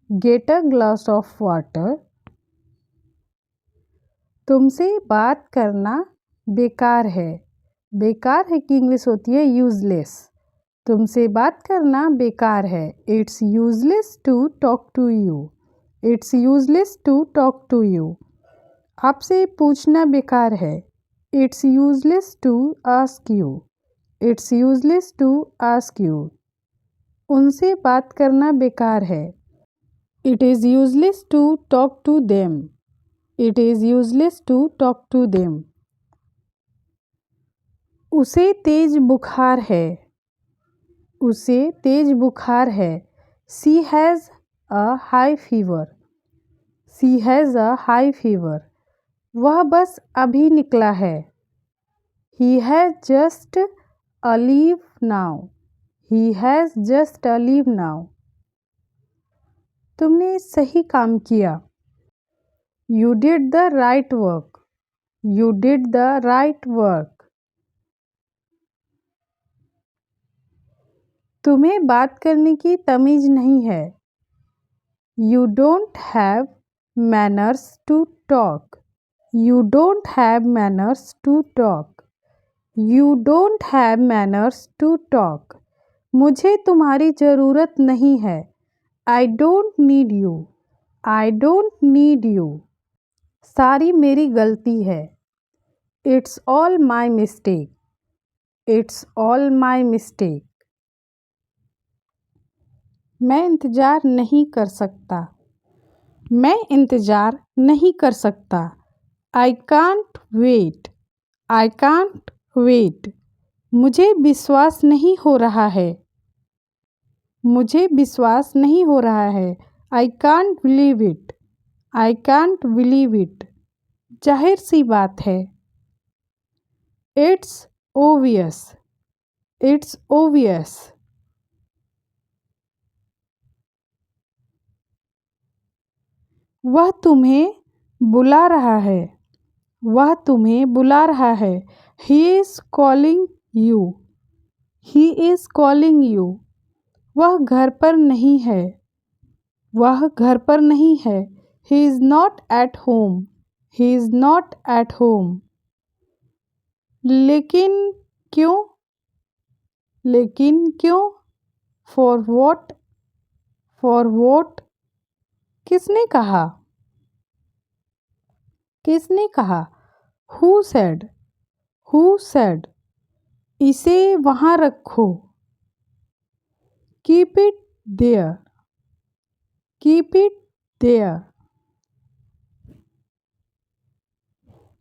Get a glass of water. तुमसे बात करना बेकार है। बेकार है की इंग्लिश होती है यूजलेस। तुमसे बात करना बेकार है। It's useless to talk to you. It's useless to talk to you. आपसे पूछना बेकार है। It's useless to ask you. It's useless to ask you. उनसे बात करना बेकार है। It is useless to talk to them. It is useless to talk to them. उसे तेज बुखार है। उसे तेज बुखार है। She has a high fever. She has a high fever. वह बस अभी निकला है। He has just a leave now. He has just a leave now. तुमने सही काम किया। You did the right work. You did the right work. तुम्हें बात करने की तमीज़ नहीं है। You don't have manners to talk. You don't have manners to talk. You don't have manners to talk. मुझे तुम्हारी ज़रूरत नहीं है। I don't need you. I don't need you. सारी मेरी गलती है। It's all my mistake. It's all my mistake. मैं इंतज़ार नहीं कर सकता। मैं इंतज़ार नहीं कर सकता। I can't wait. I can't wait. मुझे विश्वास नहीं हो रहा है। मुझे विश्वास नहीं हो रहा है। I can't believe it. I can't believe it. जाहिर सी बात है। It's obvious. It's obvious. वह तुम्हें बुला रहा है। वह तुम्हें बुला रहा है। He is calling you. He is calling you. वह घर पर नहीं है। वह घर पर नहीं है। He is not at home. He is not at home. लेकिन क्यों? लेकिन क्यों? For what? For what? किसने कहा? किसने कहा? Who said? Who said? इसे वहाँ रखो। Keep it there. Keep it there.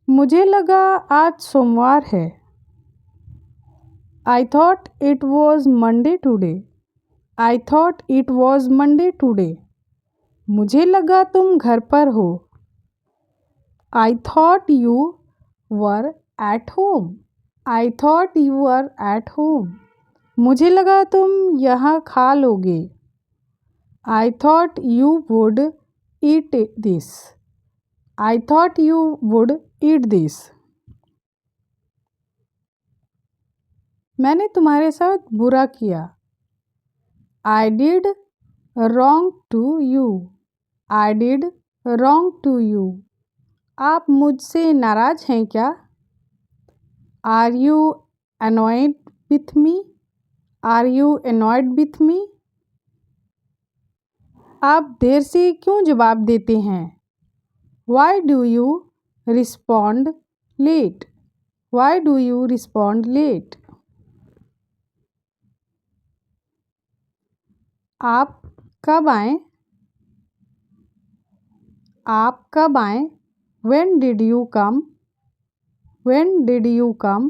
मुझे लगा आज सोमवार है। I thought it was Monday today. I thought it was Monday today. मुझे लगा तुम घर पर हो। I thought you were at home. I thought you were at home. मुझे लगा तुम यहाँ खा लोगे। I thought you would eat this. I thought you would eat this. मैंने तुम्हारे साथ बुरा किया। I did wrong to you. I did wrong to you. आप मुझसे नाराज़ हैं क्या? Are you annoyed with me? Are you annoyed with me? आप देर से क्यों जवाब देते हैं? Why do you respond late? Why do you respond late? आप कब आएं? आप कब आएं? When did you come? When did you come?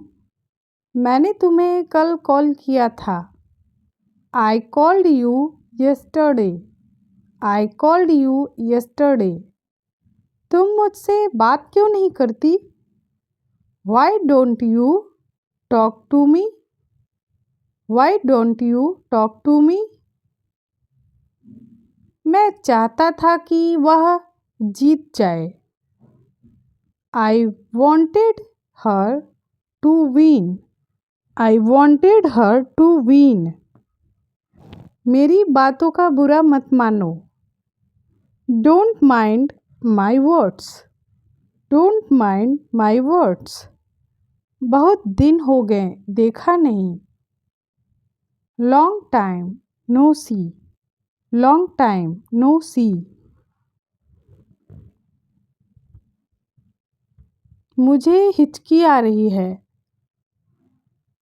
मैंने तुम्हें कल कॉल किया था। I called you yesterday. I called you yesterday. तुम मुझसे बात क्यों नहीं करती? Why don't you talk to me? Why don't you talk to me? मैं चाहता था कि वह जीत जाए। I wanted her to win. I wanted her to win. मेरी बातों का बुरा मत मानो। Don't mind my words. Don't mind my words. बहुत दिन हो गए देखा नहीं। Long time no see. Long time no see. मुझे हिचकी आ रही है।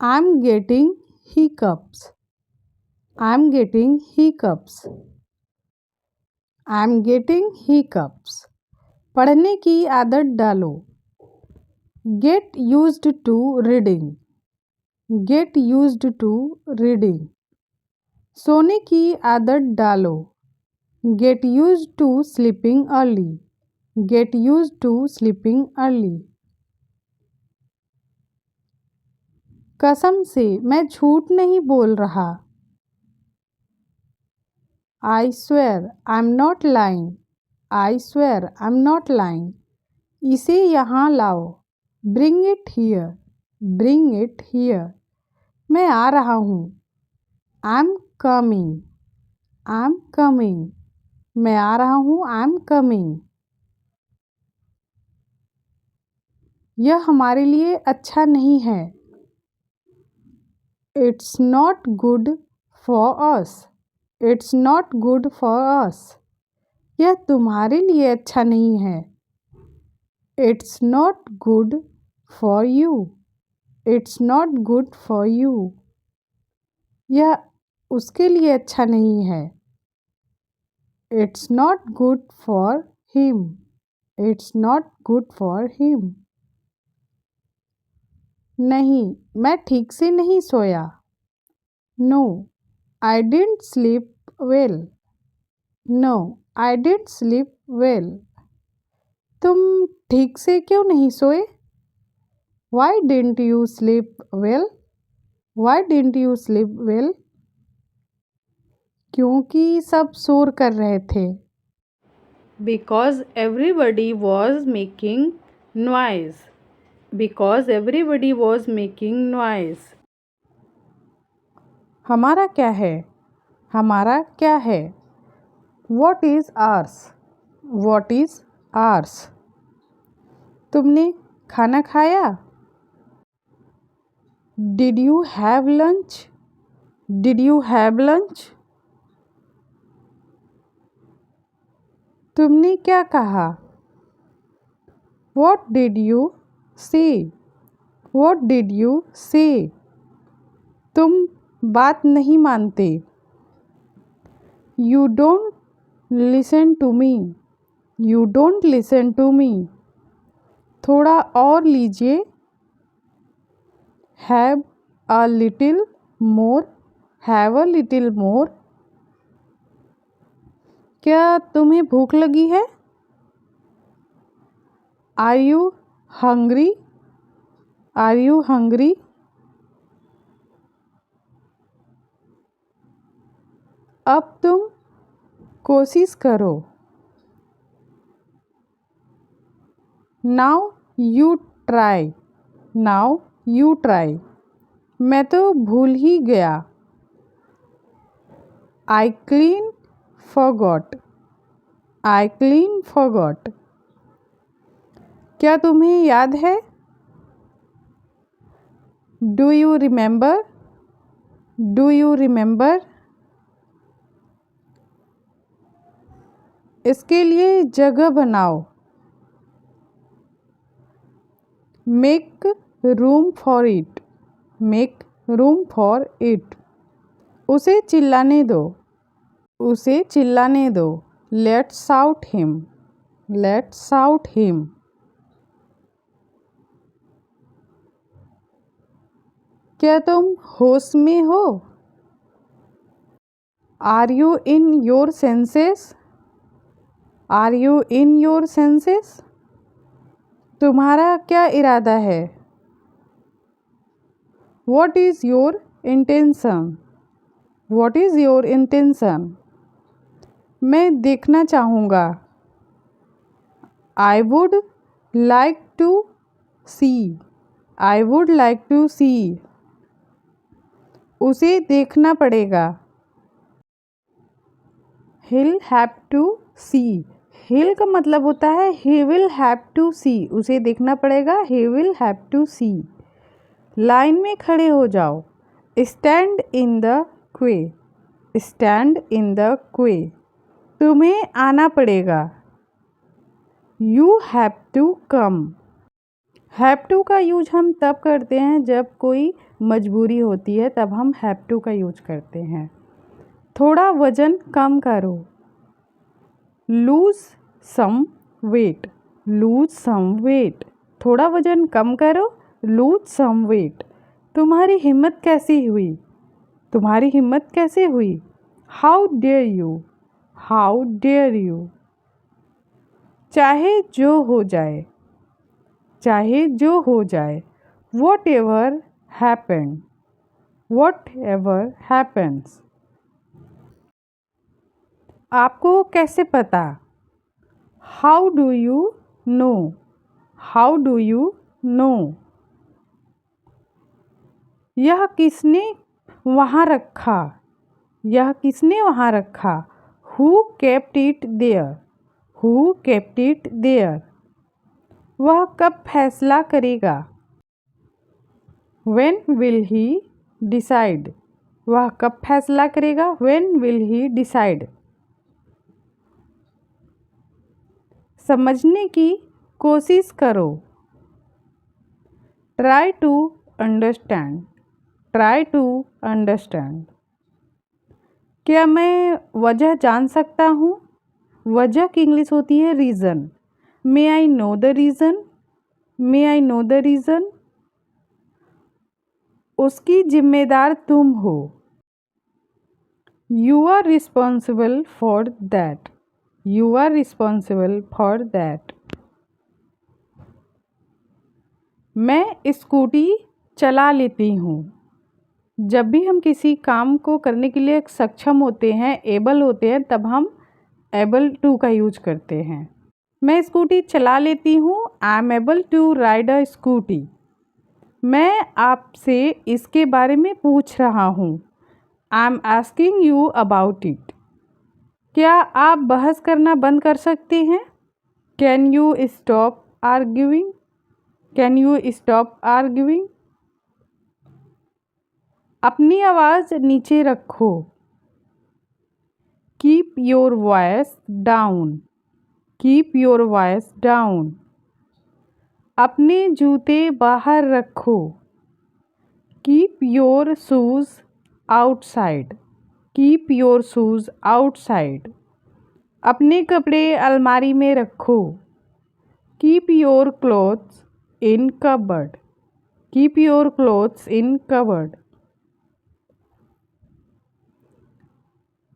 I'm getting hiccups. I'm getting hiccups. I'm getting hiccups. पढ़ने की आदत डालो। Get used to reading. Get used to reading. सोने की आदत डालो। Get used to sleeping early. Get used to sleeping early. कसम से मैं झूठ नहीं बोल रहा। I swear I'm not lying. I swear I'm not lying. इसे यहाँ लाओ। Bring it here. Bring it here. मैं आ रहा हूँ। I'm coming. I'm coming. मैं आ रहा हूँ। I'm coming. यह हमारे लिए अच्छा नहीं है। It's not good for us. It's not good for us. यह तुम्हारे लिए अच्छा नहीं है। It's not good for you. It's not good for you. यह उसके लिए अच्छा नहीं है। It's not good for him. It's not good for him. नहीं, मैं ठीक से नहीं सोया। No, I didn't sleep well. No, I didn't sleep well. तुम ठीक से क्यों नहीं सोए? Why didn't you sleep well? Why didn't you sleep well? क्योंकि सब शोर कर रहे थे। Because everybody was making noise. Because everybody was making noise. हमारा क्या है? हमारा क्या है? What is ours? What is ours? तुमने खाना खाया? Did you have lunch? Did you have lunch? तुमने क्या कहा? What did you say? What did you say? तुम बात नहीं मानते। You don't listen to me. You don't listen to me. थोड़ा और लीजिए। Have a little more. Have a little more. क्या तुम्हें भूख लगी है? Are you hungry? Are you hungry? अब तुम कोशिश करो। Now you try. Now you try. मैं तो भूल ही गया। I clean forgot. I clean forgot. क्या तुम्हें याद है? Do you remember? Do you remember? इसके लिए जगह बनाओ। Make room for it. Make room for it. उसे चिल्लाने दो। उसे चिल्लाने दो। Let's shout him. Let's shout him. क्या तुम होश में हो? Are you in your senses? Are you in your senses? तुम्हारा क्या इरादा है? What is your intention? What is your intention? मैं देखना चाहूँगा। I would like to see. I would like to see. उसे देखना पड़ेगा। he'll have to see। he'll का मतलब होता है he will have to see। उसे देखना पड़ेगा he will have to see। Line में खड़े हो जाओ। stand in the queue। stand in the queue। तुम्हें आना पड़ेगा। you have to come। have to का यूज हम तब करते हैं जब कोई मजबूरी होती है, तब हम have to का यूज करते हैं। थोड़ा वज़न कम करो। Lose some weight. Lose some weight. थोड़ा वज़न कम करो। Lose some weight. तुम्हारी हिम्मत कैसी हुई? तुम्हारी हिम्मत कैसे हुई? How dare you. How dare you. चाहे जो हो जाए। चाहे जो हो जाए। Whatever happen. Whatever happens. आपको कैसे पता? How do you know. How do you know. यह किसने वहाँ रखा? यह किसने वहाँ रखा? Who kept it there. Who kept it there. वह कब फैसला करेगा? When will he decide. वह कब फैसला करेगा? When will he decide. समझने की कोशिश करो। Try to understand. Try to understand. क्या मैं वजह जान सकता हूँ? वजह की इंग्लिश होती है reason. May I know the reason. May I know the reason. उसकी जिम्मेदार तुम हो। You are responsible for that. You are responsible for that. मैं स्कूटी चला लेती हूँ। जब भी हम किसी काम को करने के लिए सक्षम होते हैं, एबल होते हैं, तब हम एबल टू का यूज करते हैं। मैं स्कूटी चला लेती हूँ। I am able to ride a scooty. मैं आपसे इसके बारे में पूछ रहा हूँ। I am asking you about it. क्या आप बहस करना बंद कर सकते हैं? Can you stop arguing. Can you stop arguing. अपनी आवाज़ नीचे रखो। Keep your voice down. Keep your voice down. अपने जूते बाहर रखो। Keep your shoes outside. Keep your shoes outside. अपने कपड़े अलमारी में रखो। Keep your clothes in cupboard. Keep your clothes in cupboard.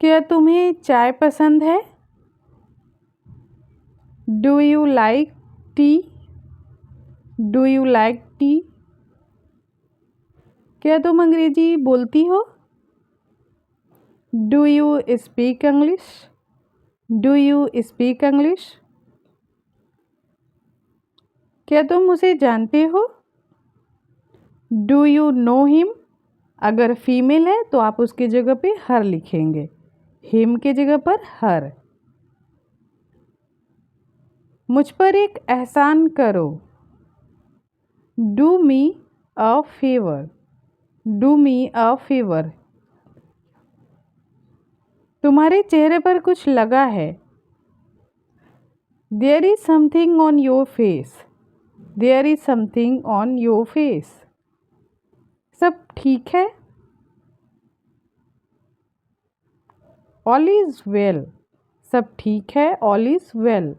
क्या तुम्हें चाय पसंद है? Do you like T? Do you like T? क्या तुम अंग्रेजी बोलती हो? Do you speak English? Do you speak English? क्या तुम उसे जानते हो? Do you know him? अगर फीमेल है तो आप उसकी जगह पे हर लिखेंगे, हिम के जगह पर हर। मुझ पर एक एहसान करो। Do me a favour. Do me a favour. तुम्हारे चेहरे पर कुछ लगा है। There is something on your face. There is something on your face. सब ठीक है। All is well. सब ठीक है, ऑल इज वेल।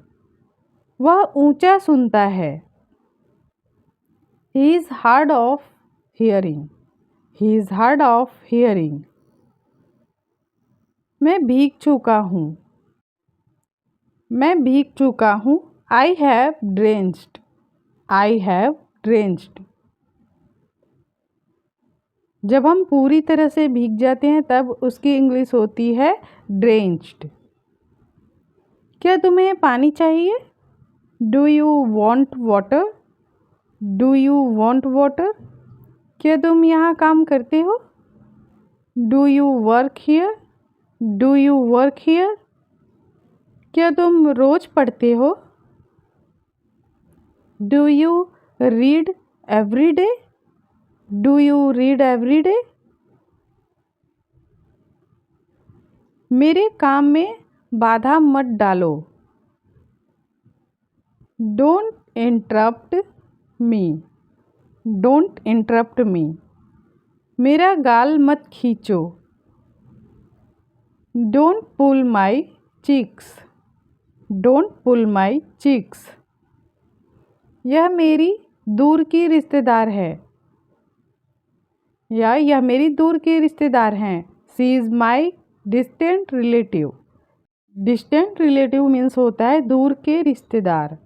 वह ऊंचा सुनता है। He is hard of hearing. He is hard of hearing. मैं भीग चुका हूँ। मैं भीग चुका हूँ। I have drenched. I have drenched. जब हम पूरी तरह से भीग जाते हैं तब उसकी इंग्लिश होती है ड्रेंच्ड। क्या तुम्हें पानी चाहिए? Do you want water? Do you want water? क्या तुम यहाँ काम करते हो? Do you work here? Do you work here? क्या तुम रोज पढ़ते हो? Do you read every day? Do you read every day? मेरे काम में बाधा मत डालो। Don't interrupt me. Don't interrupt me. मेरा गाल मत खींचो। Don't pull my cheeks. Don't pull my cheeks. यह मेरी दूर की रिश्तेदार है, या यह मेरी दूर की रिश्तेदार हैं। She is my distant relative. Distant relative means होता है दूर के रिश्तेदार।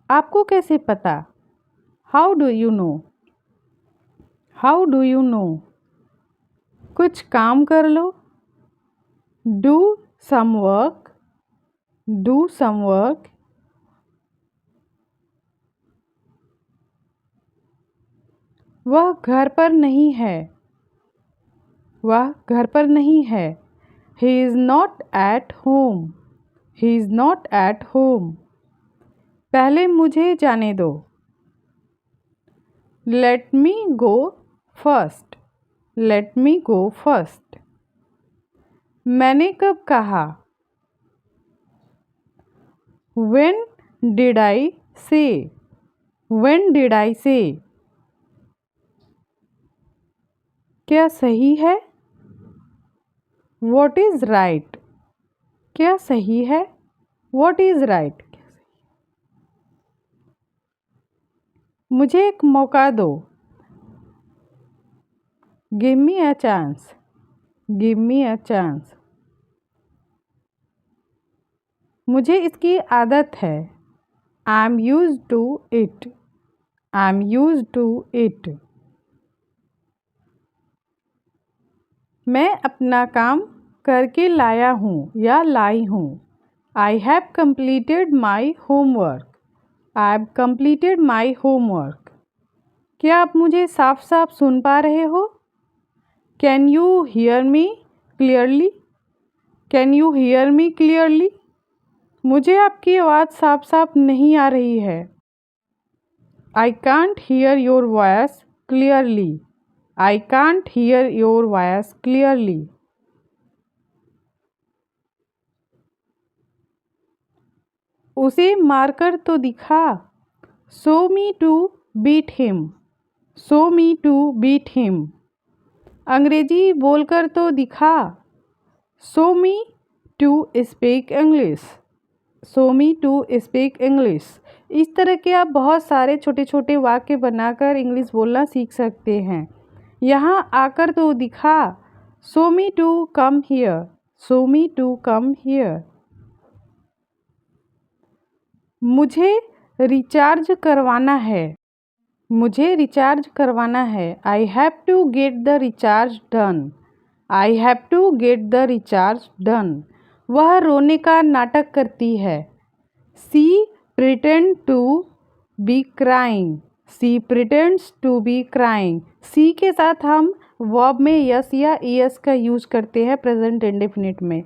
आपको कैसे पता? How do you know? How do you know? कुछ काम कर लो। Do some work. Do some work. वह घर पर नहीं है। वह घर पर नहीं है। He is not at home. He is not at home. पहले मुझे जाने दो। Let me go first. Let me go first. मैंने कब कहा? When did I say? When did I say? क्या सही है? What is right? क्या सही है? What is right? मुझे एक मौका दो। Give me a chance. Give me a chance. मुझे इसकी आदत है। I'm used to it. I'm used to it. मैं अपना काम करके लाया हूँ या लाई हूँ। I have completed my homework. I have completed my homework. क्या आप मुझे साफ साफ सुन पा रहे हो? Can you hear me clearly? Can you hear me clearly? मुझे आपकी आवाज़ साफ साफ नहीं आ रही है। I can't hear your voice clearly. I can't hear your voice clearly. उसे मारकर तो दिखा। Show me to beat him. Show me to beat him. अंग्रेजी बोलकर तो दिखा। Show me to speak English. Show me to speak English. इस तरह के आप बहुत सारे छोटे छोटे वाक्य बनाकर इंग्लिश बोलना सीख सकते हैं। यहाँ आकर तो दिखा। Show me to come here. Show me to come here. मुझे रिचार्ज करवाना है। मुझे रिचार्ज करवाना है। I have to get the recharge done. I have to get the recharge done. वह रोने का नाटक करती है। She pretend to be crying. She pretends to be crying. She के साथ हम वर्ब में यस या ईएस का यूज करते हैं प्रेजेंट इंडेफिनिट में।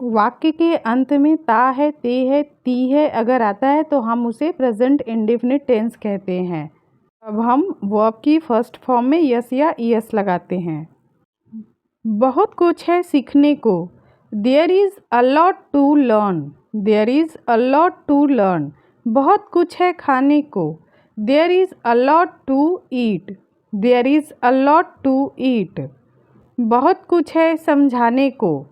वाक्य के अंत में ता है, ते है, ती है अगर आता है तो हम उसे प्रेजेंट इंडेफिनिट टेंस कहते हैं। अब हम वर्ब की फर्स्ट फॉर्म में यस या ईएस लगाते हैं। बहुत कुछ है सीखने को। There is a lot to learn. There is a lot to learn. बहुत कुछ है खाने को। There is a lot to eat. There is a lot to eat. बहुत कुछ है समझाने को।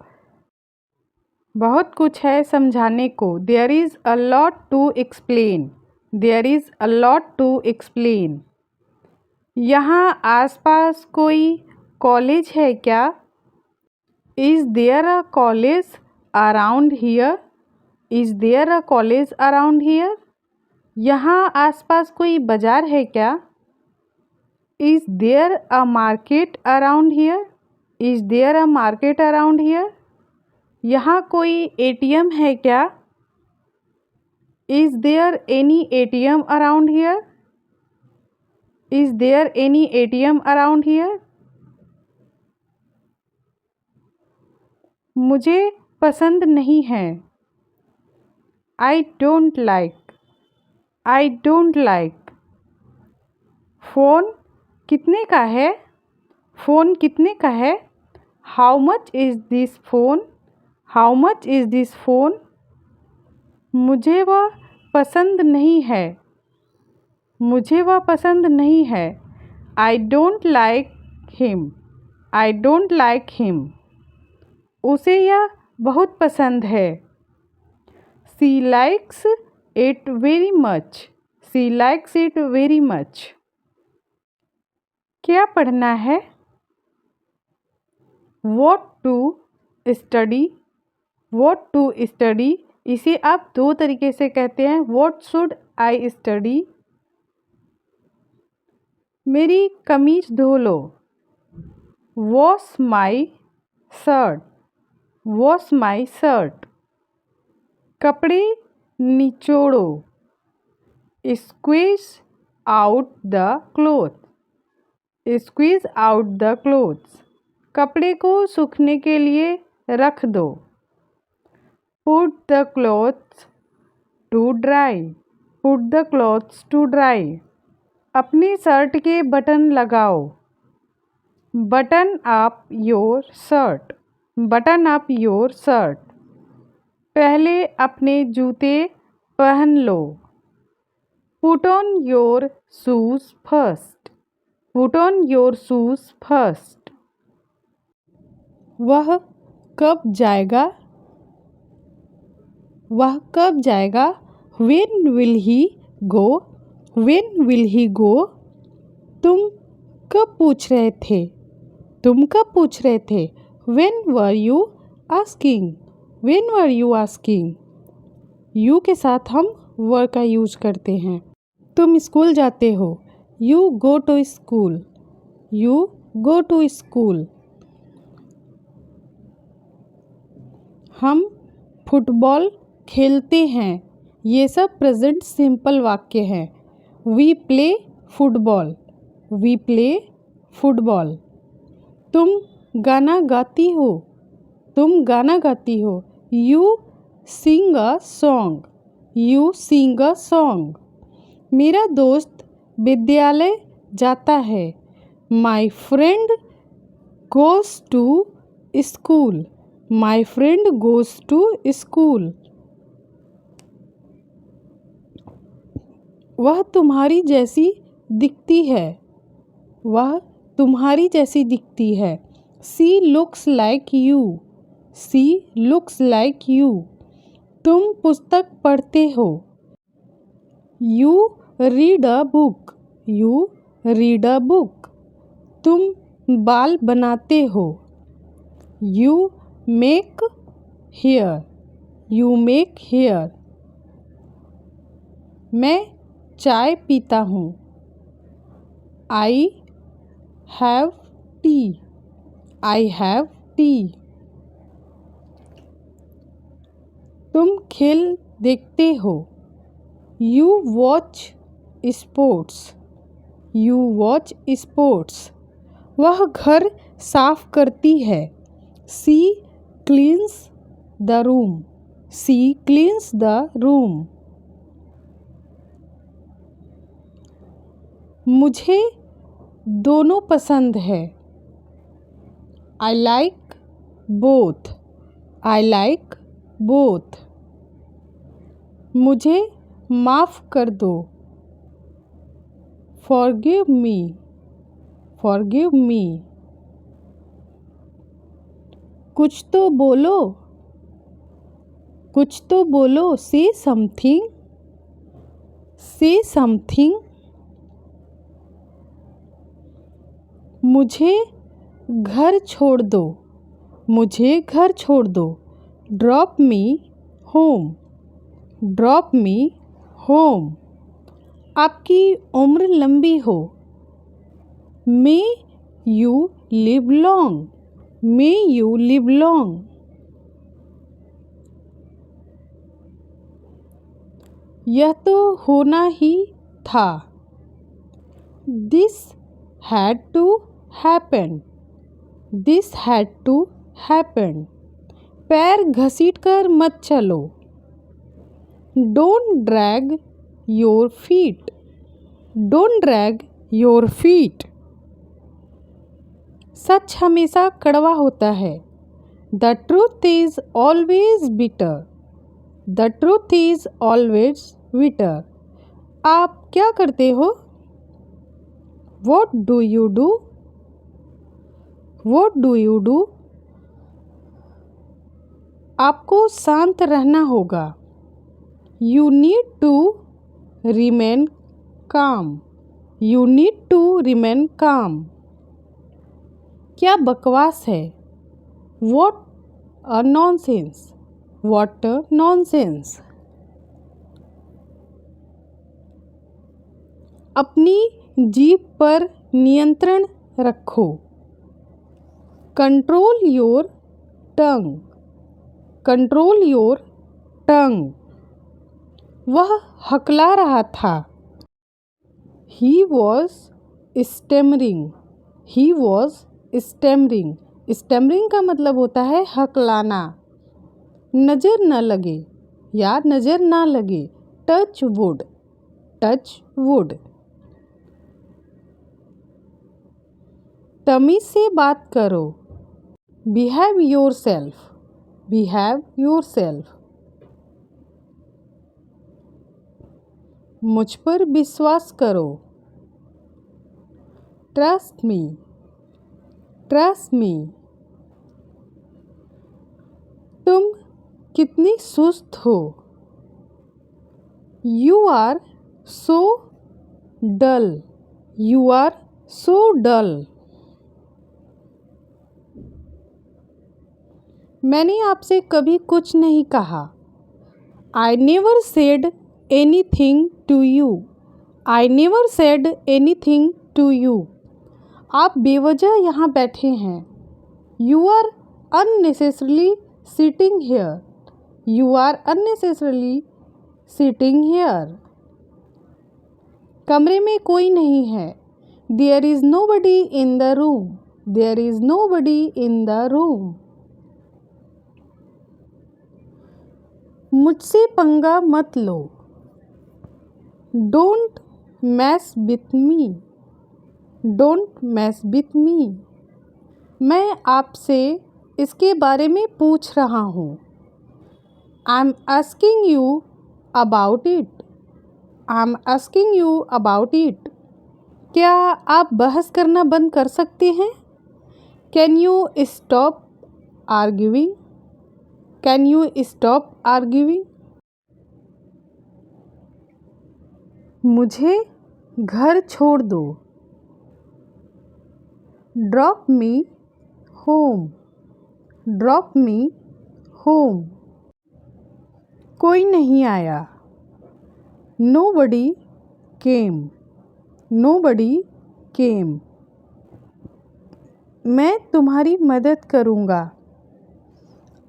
बहुत कुछ है समझाने को। There is a lot to explain. There is a lot to explain. यहाँ आसपास कोई कॉलेज है क्या? Is there a college around here? Is there a college around here? यहाँ आसपास कोई बाज़ार है क्या? Is there a market around here? Is there a market around here? यहाँ कोई एटीएम है क्या? Is there any ATM around here? Is there any ATM around here? मुझे पसंद नहीं है। I don't like. I don't like. Phone कितने का है? फ़ोन कितने का है? How much is this phone? How much is this phone? मुझे वह पसंद नहीं है। मुझे वह पसंद नहीं है। I don't like him. I don't like him. उसे यह बहुत पसंद है। She likes it very much. She likes it very much. क्या पढ़ना है? What to study. What to study इसे आप दो तरीके से कहते हैं। What should I study? मेरी कमीज धो लो। Wash my shirt. Wash my shirt. कपड़े निचोड़ो। Squeeze out the cloth. Squeeze out the clothes. कपड़े को सूखने के लिए रख दो। Put the clothes to dry. Put the clothes to dry. अपनी शर्ट के बटन लगाओ। Button up your shirt. Button up your shirt. पहले अपने जूते पहन लो। Put on your shoes first. Put on your shoes first. वह कब जाएगा? वह कब जाएगा? When will he go? When will he go? तुम कब पूछ रहे थे? तुम कब पूछ रहे थे? When were you asking? When were you asking? You के साथ हम were का यूज करते हैं। तुम स्कूल जाते हो। You go to school. You go to school. हम फुटबॉल खेलते हैं। ये सब प्रेजेंट सिंपल वाक्य हैं। We play football. We play football. तुम गाना गाती हो। तुम गाना गाती हो। You sing a song. You sing a song. मेरा दोस्त विद्यालय जाता है। My friend goes to school. My friend goes to school. वह तुम्हारी जैसी दिखती है। वह तुम्हारी जैसी दिखती है। She looks like you. She looks like you. तुम पुस्तक पढ़ते हो। You read a book. You read a book. तुम बाल बनाते हो। You make hair. You make hair. मैं चाय पीता हूँ। I have tea. I have tea. तुम खेल देखते हो। You watch sports. You watch sports. वह घर साफ करती है। She cleans the room. She cleans the room. मुझे दोनों पसंद है। I like both. I like both. मुझे माफ़ कर दो। Forgive me. Forgive me. कुछ तो बोलो। कुछ तो बोलो। से समथिंग। से समथिंग। मुझे घर छोड़ दो। मुझे घर छोड़ दो। Drop me home. Drop me home. आपकी उम्र लंबी हो। May you live long. May you live long. यह तो होना ही था। This had to happen. This had to happen. पैर घसीट कर मत चलो। Don't drag your feet. Don't drag your feet. सच हमेशा कड़वा होता है। The truth is always bitter. The truth is always bitter. आप क्या करते हो? What do you do? What do you do? आपको शांत रहना होगा। You need to remain calm. You need to remain calm. क्या बकवास है? What a nonsense. What a nonsense. अपनी जीभ पर नियंत्रण रखो। Control your tongue. Control your tongue. वह हकला रहा था। He was stammering. He was stammering. Stammering का मतलब होता है हकलाना। नज़र न लगे या नज़र ना लगे। Touch wood. Touch wood. तमीज़ से बात करो। Behave yourself. Behave yourself. मुझ पर विश्वास करो। Trust me. Trust me. तुम कितनी सुस्त हो। You are so dull. You are so dull. मैंने आपसे कभी कुछ नहीं कहा। I never said anything to you. I never said anything to you. आप बेवजह यहाँ बैठे हैं। You are unnecessarily sitting here. You are unnecessarily sitting hair. कमरे में कोई नहीं है। There is nobody in the room. There is nobody in the room. मुझसे पंगा मत लो। Don't mess with me. Don't mess with me. मैं आपसे इसके बारे में पूछ रहा हूँ। I am asking you about it. I am asking you about it. क्या आप बहस करना बंद कर सकते हैं? Can you stop arguing? Can you stop arguing? मुझे घर छोड़ दो। Drop me home. Drop me home. कोई नहीं आया। Nobody came. Nobody came. मैं तुम्हारी मदद करूँगा।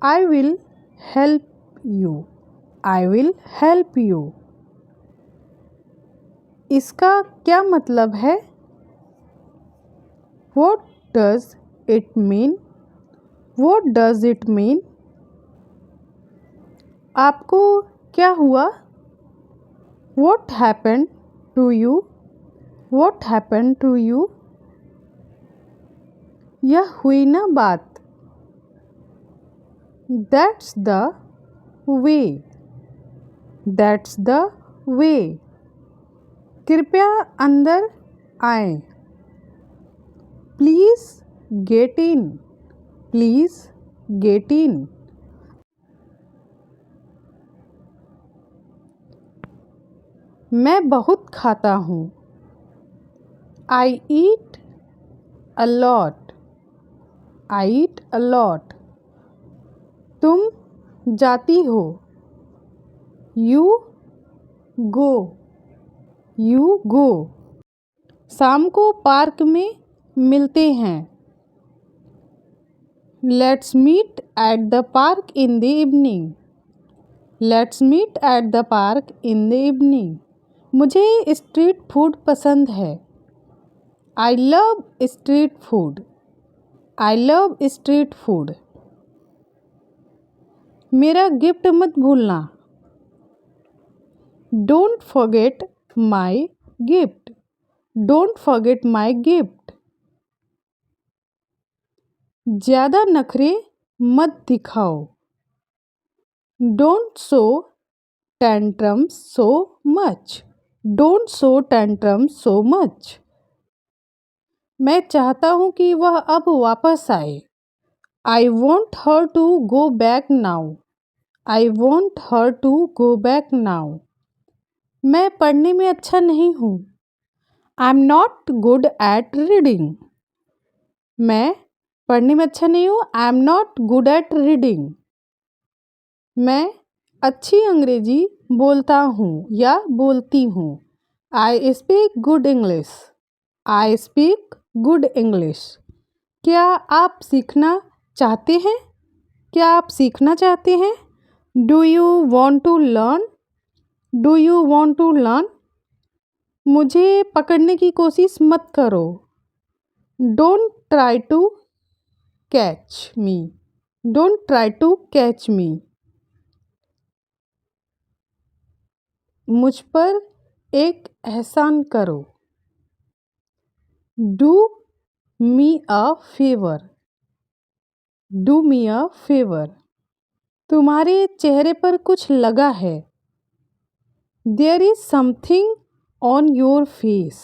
I will help you. I will help you. इसका क्या मतलब है? What does it mean? What does it mean? आपको क्या हुआ? What happened to you? What happened to you? यह हुई ना बात। That's the way. That's the way. कृपया अंदर आएं। Please get in. Please get in. मैं बहुत खाता हूँ। I eat a lot. I eat a lot. तुम जाती हो। You go. You go. शाम को पार्क में मिलते हैं। Let's meet at the park in the evening. Let's meet at the park in the evening. मुझे स्ट्रीट फूड पसंद है। I love street food. I love street food. मेरा gift मत भूलना। Don't forget my gift. Don't forget my gift. ज़्यादा नखरे मत दिखाओ। Don't show tantrums so much. Don't show tantrums so much. मैं चाहता हूँ कि वह अब वापस आए। I want her to go back now. I want her to go back now. मैं पढ़ने में अच्छा नहीं हूँ। I'm not good at reading. मैं पढ़ने में अच्छा नहीं हूँ। I'm not good at reading. मैं अच्छी अंग्रेजी बोलता हूँ या बोलती हूँ। I speak good English. I speak good English. क्या आप सीखना चाहते हैं? क्या आप सीखना चाहते हैं? Do you want to learn? Do you want to learn? मुझे पकड़ने की कोशिश मत करो। Don't try to catch me. Don't try to catch me. मुझ पर एक एहसान करो। Do me a favor. Do me a favor. तुम्हारे चेहरे पर कुछ लगा है। There is something on your face.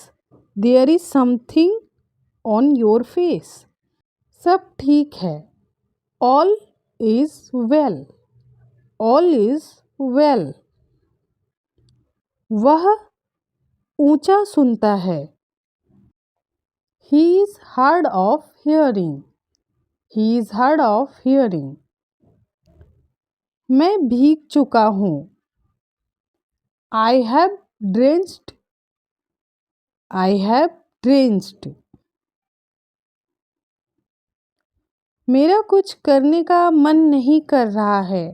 There is something on your face. सब ठीक है। All is well. All is well. वह ऊंचा सुनता है। He is hard of hearing. He is hard of hearing. मैं भीग चुका हूँ। I have drenched. I have drenched. मेरा कुछ करने का मन नहीं कर रहा है।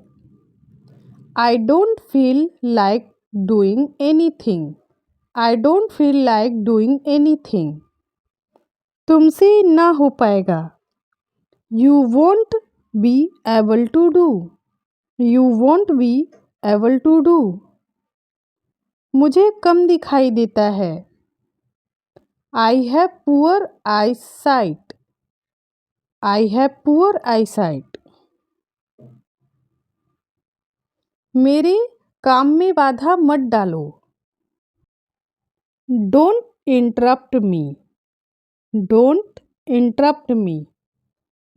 I don't feel like doing anything. I don't feel like doing anything. तुमसे ना हो पाएगा। You won't be able to do. You won't be able to do. मुझे कम दिखाई देता है। I have poor eyesight. I have poor eyesight. मेरे काम में बाधा मत डालो। Don't interrupt me. Don't interrupt me.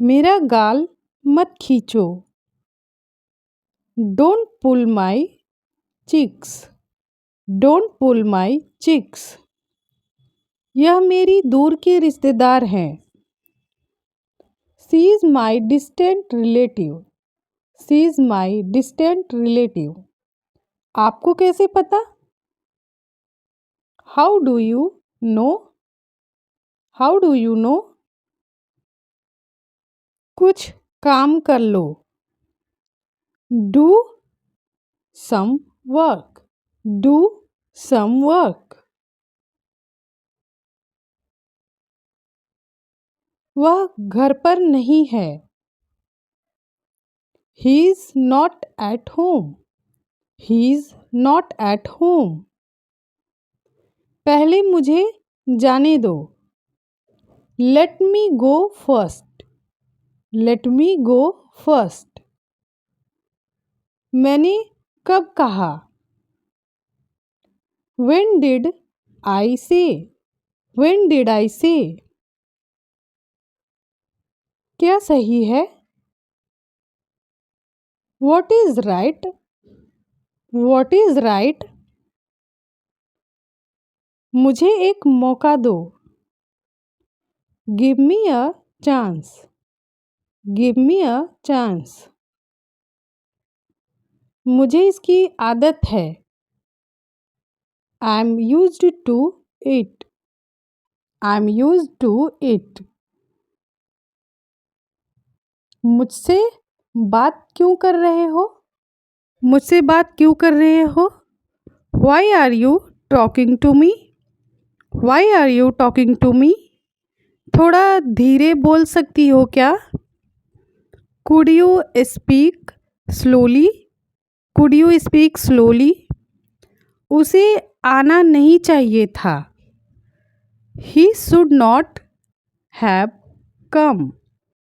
मेरा गाल मत खींचो। Don't pull my cheeks. Don't pull my cheeks. यह मेरी दूर की रिश्तेदार हैं। She is my distant relative. She is my distant relative. आपको कैसे पता? How do you know? How do you know? कुछ काम कर लो। Do some work. Do some work. वह घर पर नहीं है। He is not at home. He is not at home. पहले मुझे जाने दो। Let me go first. Let me go first. मैंने कब कहा? When did I say? When did I say? क्या सही है? What is right? What is right? मुझे एक मौका दो। Give me a chance. Give me a chance. मुझे इसकी आदत है। I'm used to it. I'm used to it. मुझसे बात क्यों कर रहे हो? मुझसे बात क्यों कर रहे हो? Why are you talking to me? Why are you talking to me? थोड़ा धीरे बोल सकती हो क्या? Could you speak slowly? Could you speak slowly? उसे आना नहीं चाहिए था। He should not have come.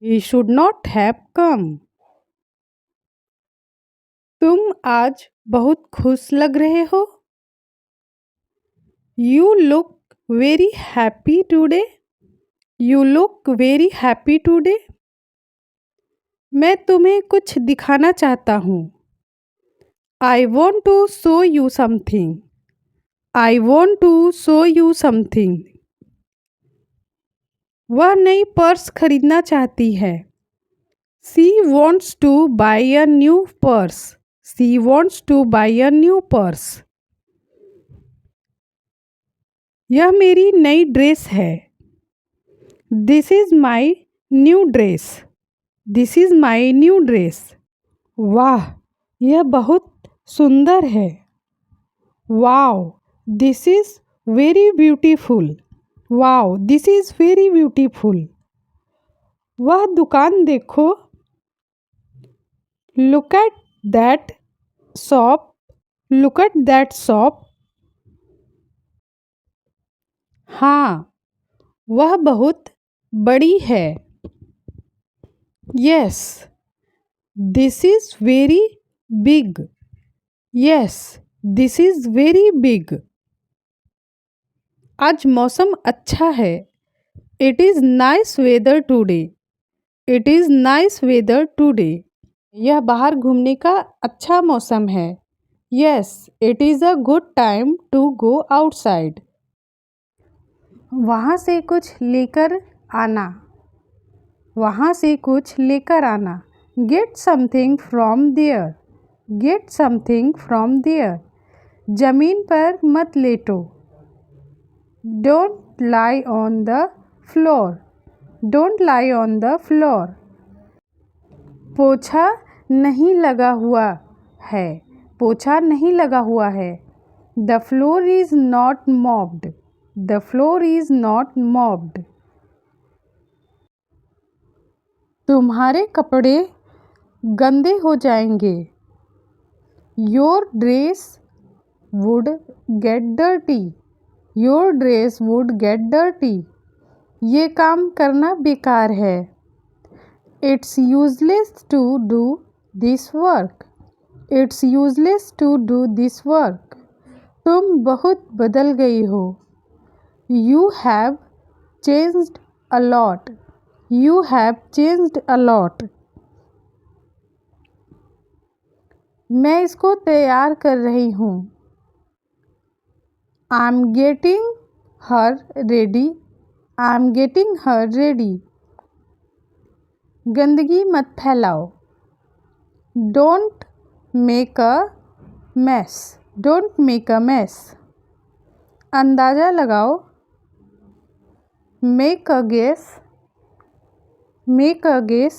He should not have come. तुम आज बहुत खुश लग रहे हो। You look very happy today. You look very happy today. मैं तुम्हें कुछ दिखाना चाहता हूँ। I want to show you something. I want to show you something. वह नई पर्स खरीदना चाहती है। She wants to buy a new purse. She wants to buy a new purse. यह मेरी नई ड्रेस है। This is my new dress. This is my new dress. वाह, यह बहुत सुंदर है। Wow, this is very beautiful. Wow, this is very beautiful. वह दुकान देखो। Look at that shop. Look at that shop. हाँ, वह बहुत बड़ी है। Yes, this is very big. Yes, this is very big. आज मौसम अच्छा है। It is nice weather today. It is nice weather today. यह बाहर घूमने का अच्छा मौसम है। Yes, it is a good time to go outside. वहाँ से कुछ लेकर आना। वहाँ से कुछ लेकर आना। Get something from there. Get something from there. ज़मीन पर मत लेटो। Don't lie on the floor. Don't lie on the floor. पोछा नहीं लगा हुआ है। पोछा नहीं लगा हुआ है। The floor is not mopped. The floor is not mopped. तुम्हारे कपड़े गंदे हो जाएंगे। Your dress would get dirty. Your dress would get dirty. ये काम करना बेकार है। It's useless to do this work. It's useless to do this work. तुम बहुत बदल गई हो। You have changed a lot. You have changed a lot. मैं इसको तैयार कर रही हूँ। I'm getting her ready. I'm getting her ready. गंदगी मत फैलाओ। Don't make a mess. Don't make a mess. अंदाज़ा लगाओ. Make a guess. Make a guess.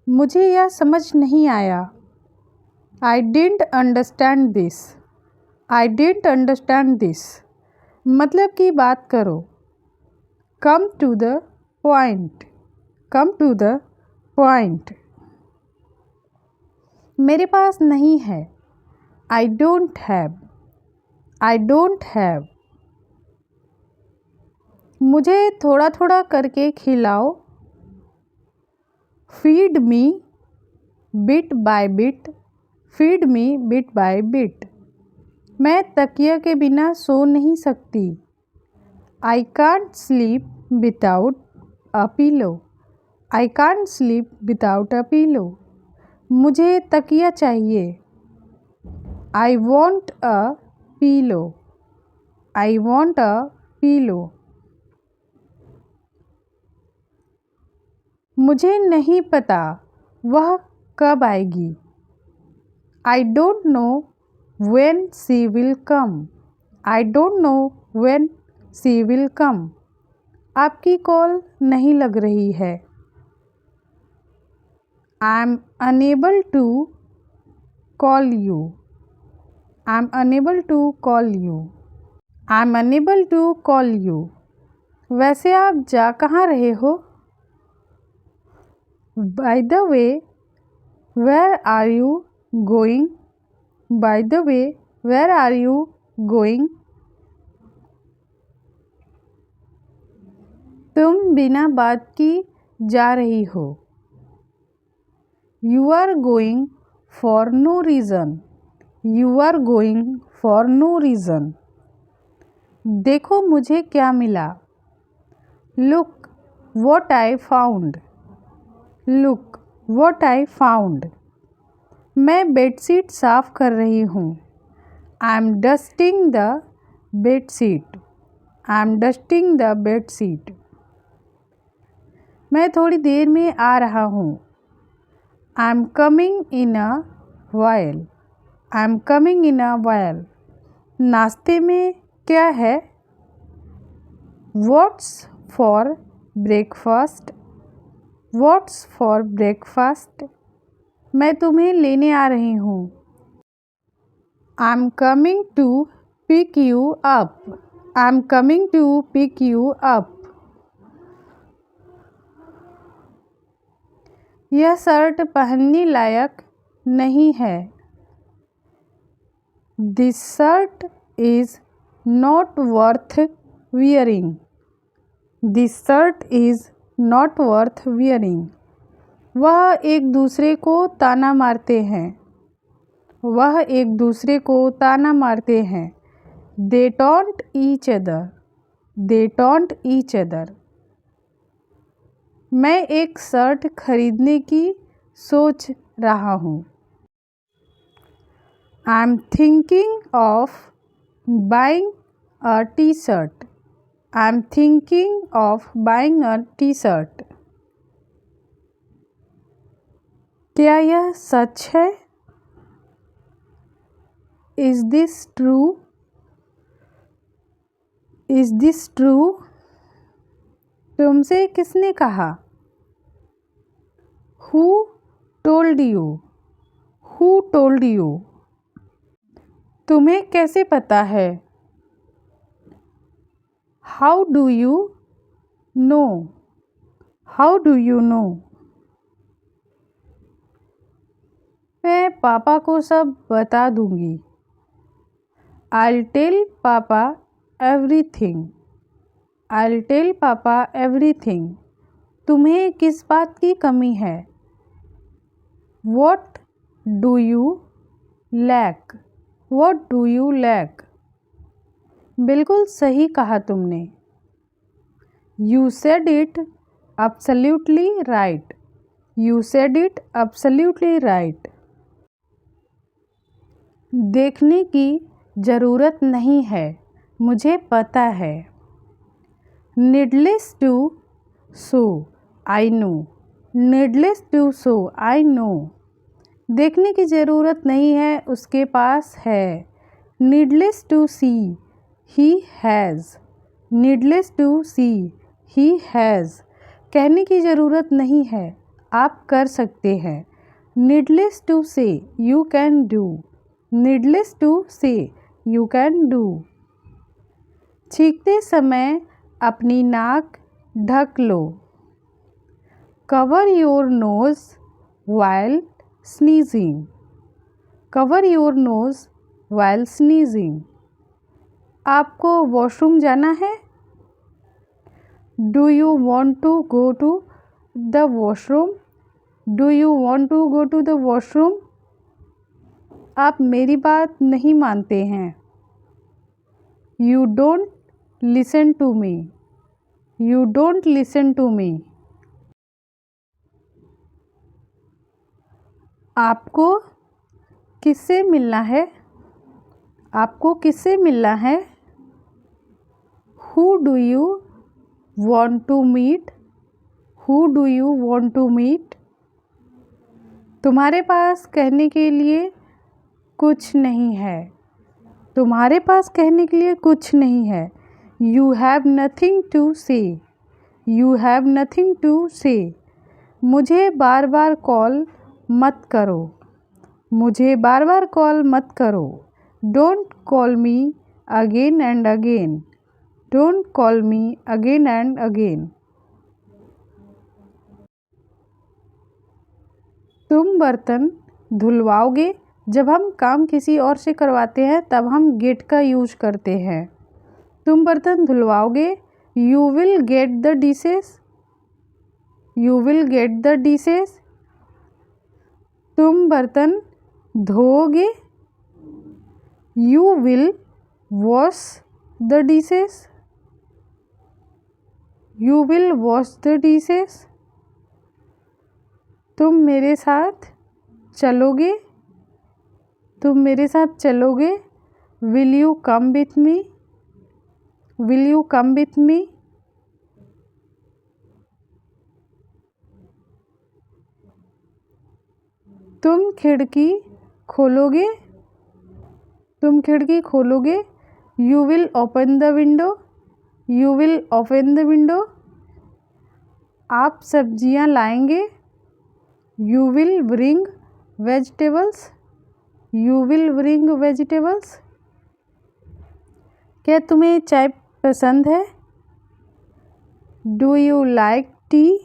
मुझे यह समझ नहीं आया. I didn't understand this. I didn't understand this. मतलब की बात करो. Come to the point. Come to the point. मेरे पास नहीं है. I don't have. I don't have. मुझे थोड़ा थोड़ा करके खिलाओ. Feed me bit by bit. Feed me bit by bit. मैं तकिया के बिना सो नहीं सकती. I can't sleep without a pillow. I can't sleep without a pillow. मुझे तकिया चाहिए. I want a pillow. I want a pillow. मुझे नहीं पता वह कब आएगी. I don't know when she will come. I don't know when she will come. आपकी कॉल नहीं लग रही है. I am unable to call you. I am unable to call you. I am unable to call you. वैसे आप जा कहाँ रहे हो? By the way, where are you going? By the way, where are you going? तुम बिना बात की जा रही हो. You are going for no reason. You are going for no reason. देखो मुझे क्या मिला. Look what I found. Look what I found. मैं बेडशीट साफ़ कर रही हूँ. I am dusting the bedsheet. I am dusting the bedsheet. मैं थोड़ी देर में आ रहा हूँ. I am coming in a while. I am coming in a while. नाश्ते में क्या है? What's for breakfast? What's for breakfast? मैं तुम्हें लेने आ रही हूँ. I am coming to pick you up. I am coming to pick you up. यह शर्ट पहनने लायक नहीं है. This shirt is not worth wearing. This shirt is not worth wearing. वह एक दूसरे को ताना मारते हैं. वह एक दूसरे को ताना मारते हैं. They taunt each other. They taunt each other. मैं एक शर्ट खरीदने की सोच रहा हूँ. I am thinking of buying a t-shirt. I am thinking of buying a t-shirt. क्या यह सच है? Is this true? Is this true? तुमसे किसने कहा? Who told you? Who told you? तुम्हें कैसे पता है? How do you know? How do you know? मैं पापा को सब बता दूंगी. I'll tell Papa everything. I'll tell Papa everything. तुम्हें किस बात की कमी है? What do you lack? What do you lack? बिल्कुल सही कहा तुमने. You said it absolutely right. You said it absolutely right. देखने की ज़रूरत नहीं है. मुझे पता है. Needless to show. I know. Needless to show I know. देखने की ज़रूरत नहीं है, उसके पास है। Needless to see he has. Needless to see he has. कहने की ज़रूरत नहीं है, आप कर सकते हैं। Needless to say you can do. Needless to say you can do. छींकते समय अपनी नाक ढक लो। Cover your nose while sneezing. Cover your nose while sneezing. आपको वॉशरूम जाना है? Do you want to go to the washroom? Do you want to go to the washroom? आप मेरी बात नहीं मानते हैं। You don't listen to me. You don't listen to me. आपको किससे मिलना है? आपको किससे मिलना है? Who do you want to meet? Who do you want to meet? तुम्हारे पास कहने के लिए कुछ नहीं है। तुम्हारे पास कहने के लिए कुछ नहीं है। You have nothing to say. You have nothing to say. मुझे बार बार कॉल मत करो। मुझे बार बार कॉल मत करो। Don't call me again and again. Don't call me again and again. तुम बर्तन धुलवाओगे? जब हम काम किसी और से करवाते हैं तब हम गेट का यूज करते हैं। तुम बर्तन धुलवाओगे? You will get the dishes. You will get the dishes. तुम बर्तन धोओगे? You will wash the dishes. You will wash the dishes. तुम मेरे साथ चलोगे? तुम मेरे साथ चलोगे? Will you come with me? Will you come with me? तुम खिड़की खोलोगे? तुम खिड़की खोलोगे? You will open the window. You will open the window. आप सब्जियां लाएंगे? You will bring vegetables. You will bring vegetables. क्या तुम्हें चाय पसंद है? Do you like tea?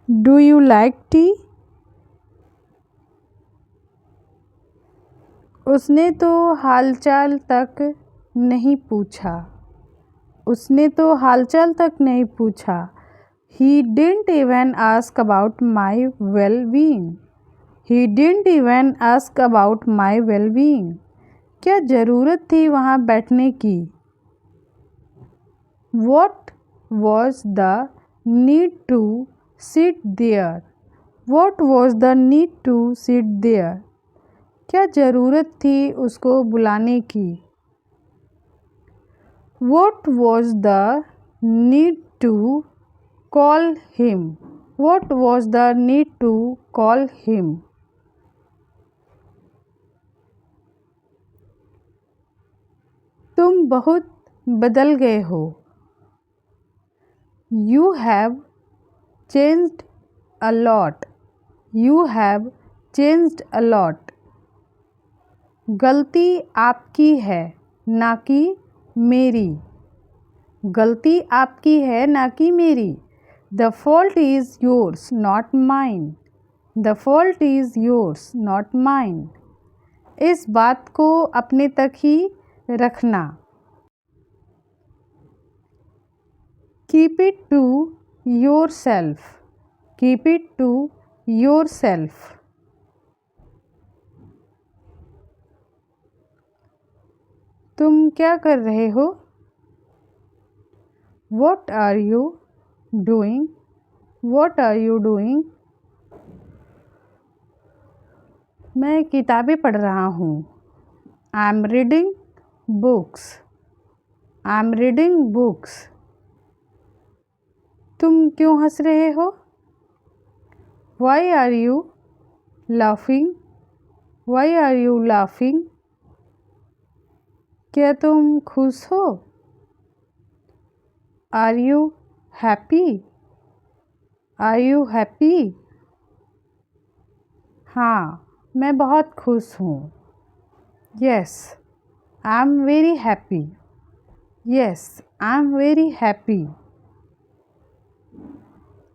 Do you like tea? उसने तो हालचाल तक नहीं पूछा। उसने तो हालचाल तक नहीं पूछा। He didn't even ask about my well-being. He didn't even ask about my well-being. क्या ज़रूरत थी वहाँ बैठने की? What was the need to sit there? What was the need to sit there? क्या ज़रूरत थी उसको बुलाने की? What was the need to call him? What was the need to call him? तुम बहुत बदल गए हो। You have changed a lot. You have changed a lot. गलती आपकी है, ना कि मेरी। गलती आपकी है, ना कि मेरी। The fault is yours, not mine. The fault is yours, not mine. इस बात को अपने तक ही रखना। Keep it to yourself. Keep it to yourself. तुम क्या कर रहे हो? What are you doing? What are you doing? मैं किताबें पढ़ रहा हूँ। I am reading books. I am reading books. तुम क्यों हंस रहे हो? Why are you laughing? Why are you laughing? क्या तुम खुश हो? Are you happy? Are you happy? हाँ, मैं बहुत खुश हूँ। Yes, I am very happy. Yes, I am very happy.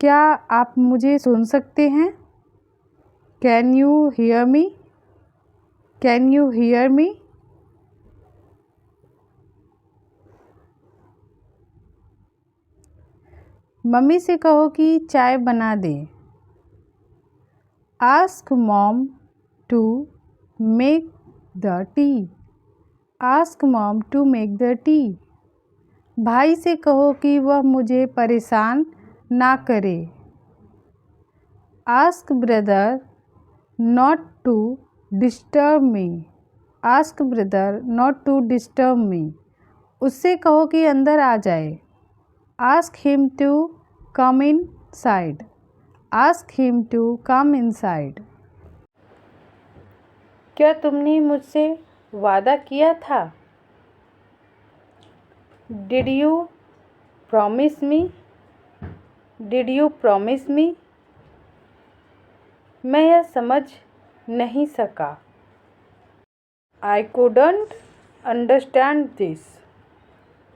क्या आप मुझे सुन सकते हैं? Can you hear me? Can you hear me? Mummy से कहो कि चाय बना दे। Ask mom to make the tea. Ask mom to make the tea. भाई से कहो कि वह मुझे परेशान ना करे। Ask brother not to disturb me. Ask brother not to disturb me. उससे कहो कि अंदर आ जाए। Ask him to come inside. Ask him to come inside. क्या तुमने मुझसे वादा किया था? Did you promise me? Did you promise me? मैं यह समझ नहीं सका। I couldn't understand this.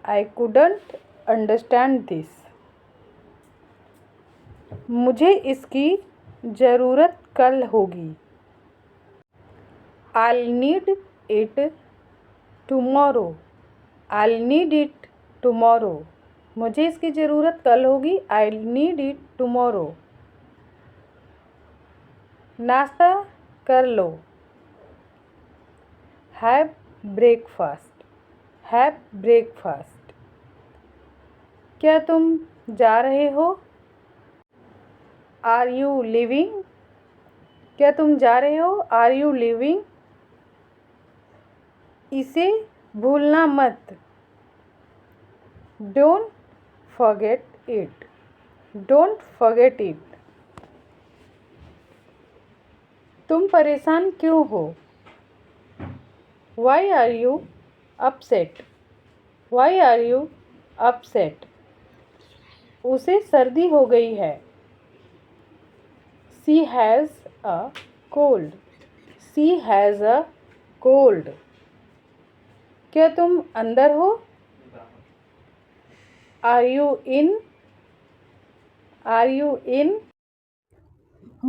I couldn't understand this. मुझे इसकी ज़रूरत कल होगी। I'll need it tomorrow. I'll need it tomorrow. मुझे इसकी ज़रूरत कल होगी। I'll need it tomorrow. नाश्ता कर लो। Have breakfast. Have breakfast. क्या तुम जा रहे हो? Are you leaving? क्या तुम जा रहे हो? Are you leaving? इसे भूलना मत। Don't forget it. Don't forget it. तुम परेशान क्यों हो? Why are you upset? Why are you upset? उसे सर्दी हो गई है। She has a cold. She has a cold. क्या तुम अंदर हो? Are you in? Are you in?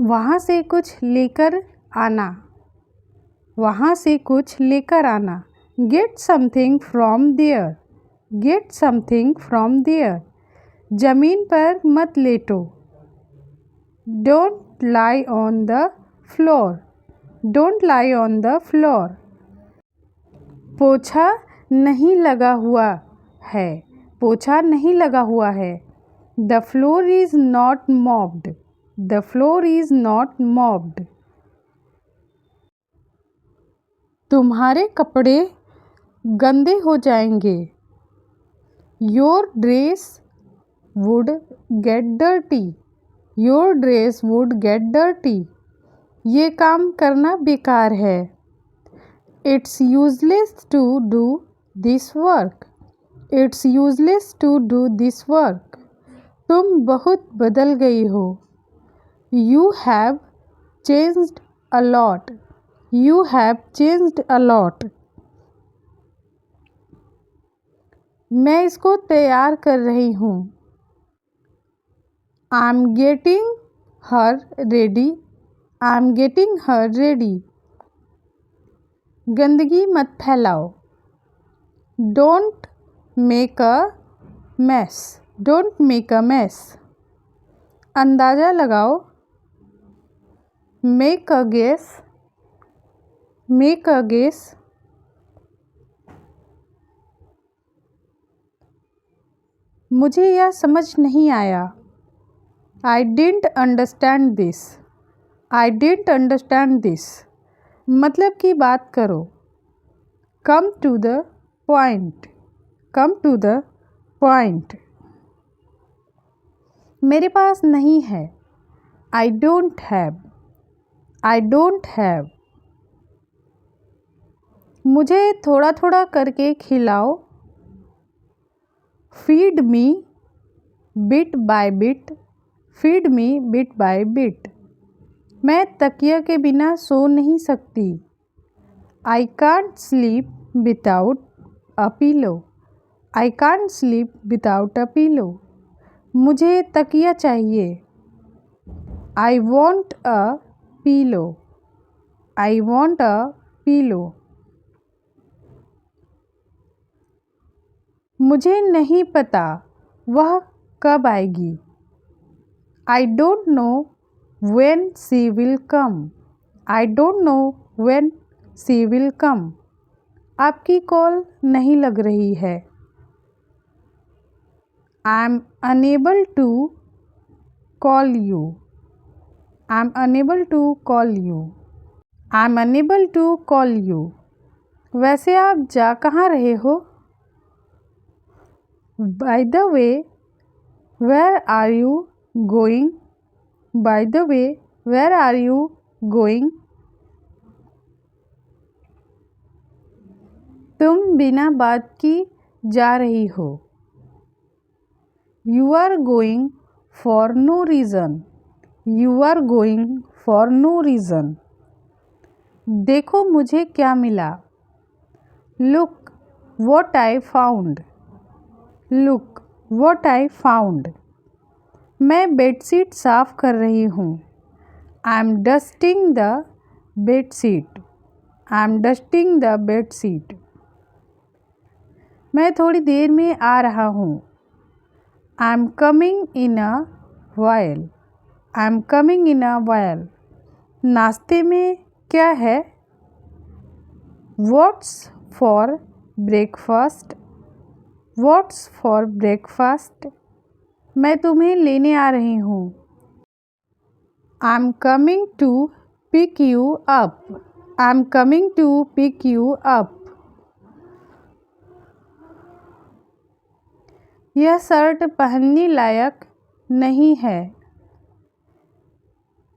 वहाँ से कुछ लेकर आना। वहाँ से कुछ लेकर आना। Get something from there. Get something from there. ज़मीन पर मत लेटो। Don't lie on the floor. Don't lie on the floor. पोछा नहीं लगा हुआ है। पोछा नहीं लगा हुआ है। The floor is not mopped. The floor is not mopped. तुम्हारे कपड़े गंदे हो जाएंगे। Your dress would get dirty. Your dress would get dirty. ये काम करना बेकार है। It's useless to do this work. It's useless to do this work. तुम बहुत बदल गई हो। You have changed a lot. You have changed a lot. मैं इसको तैयार कर रही हूँ। I'm getting her ready. I'm getting her ready. गंदगी मत फैलाओ। Don't make a mess. Don't make a mess. अंदाज़ा लगाओ। Make a guess. Make a guess. मुझे यह समझ नहीं आया। I didn't understand this. I didn't understand this. मतलब की बात करो। Come to the point. Come to the point. मेरे पास नहीं है। I don't have. I don't have. मुझे थोड़ा थोड़ा करके खिलाओ. Feed me bit by bit. Feed me bit by bit. मैं तकिया के बिना सो नहीं सकती. I can't sleep without a pillow. I can't sleep without a pillow. मुझे तकिया चाहिए. I want a pillow. I want a pillow. मुझे नहीं पता वह कब आएगी. I don't know when she will come. I don't know when she will come. आपकी कॉल नहीं लग रही है. I am unable to call you. I am unable to call you. I am unable to call you. वैसे आप जा कहाँ रहे हो? By the way, where are you going? By the way, where are you going? तुम बिना बात की जा रही हो. You are going for no reason. You are going for no reason. देखो मुझे क्या मिला. Look what I found. Look what I found. मैं बेडशीट साफ़ कर रही हूँ. I am dusting the bedsheet. I am dusting the bedsheet. मैं थोड़ी देर में आ रहा हूँ. I am coming in a while. I am coming in a while. नाश्ते में क्या है? What's for breakfast? What's for breakfast? मैं तुम्हें लेने आ रही हूँ. I'm coming to pick you up. I'm coming to pick you up. यह शर्ट पहनने लायक नहीं है.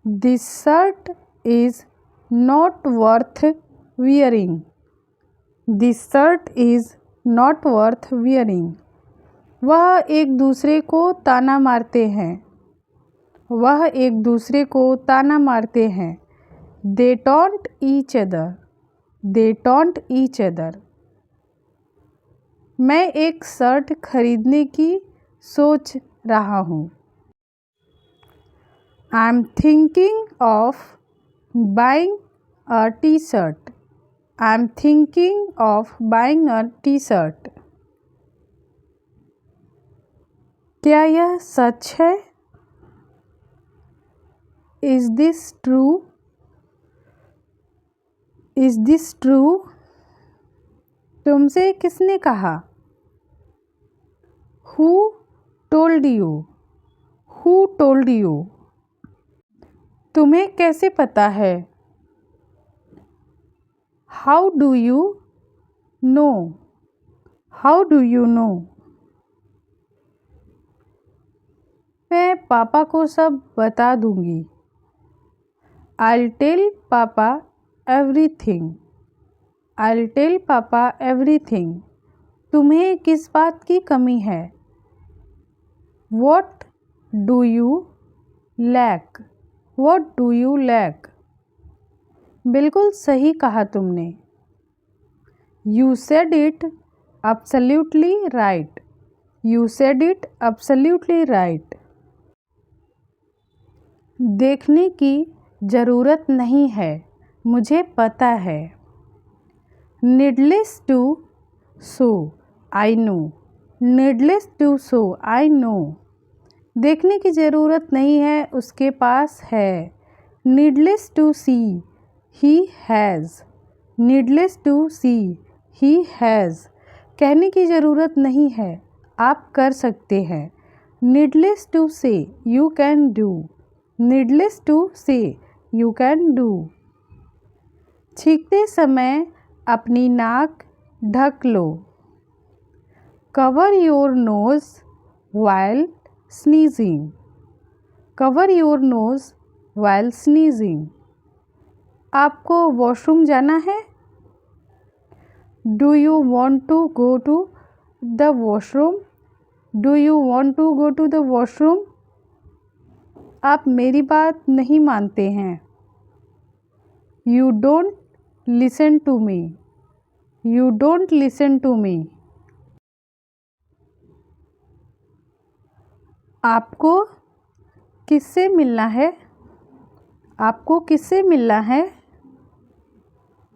This shirt is not worth wearing. This shirt is not worth wearing. वह एक दूसरे को ताना मारते हैं. वह एक दूसरे को ताना मारते हैं. They taunt each other. They taunt each other. मैं एक शर्ट खरीदने की सोच रहा हूँ. I am thinking of buying a t-shirt. I am thinking of buying a t-shirt. क्या यह सच है? Is this true? Is this true? तुमसे किसने कहा? Who told you? Who told you? तुम्हें कैसे पता है? How do you know? How do you know? मैं पापा को सब बता दूंगी. I'll tell Papa everything. I'll tell Papa everything. तुम्हें किस बात की कमी है? What do you lack? What do you lack? बिल्कुल सही कहा तुमने. You said it absolutely right. You said it absolutely right. देखने की ज़रूरत नहीं है. मुझे पता है. Needless to show. I know. Needless to show. I know. देखने की ज़रूरत नहीं है. उसके पास है. Needless to see. He has. Needless to see. He has. कहने की ज़रूरत नहीं है. आप कर सकते हैं. Needless to say. You can do. Needless to say. You can do. छींकते समय अपनी नाक ढक लो. Cover your nose while sneezing. Cover your nose while sneezing. आपको वॉशरूम जाना है? Do you want to go to the washroom? Do you want to go to the washroom? आप मेरी बात नहीं मानते हैं. You don't listen to me. You don't listen to me. आपको किससे मिलना है? आपको किससे मिलना है?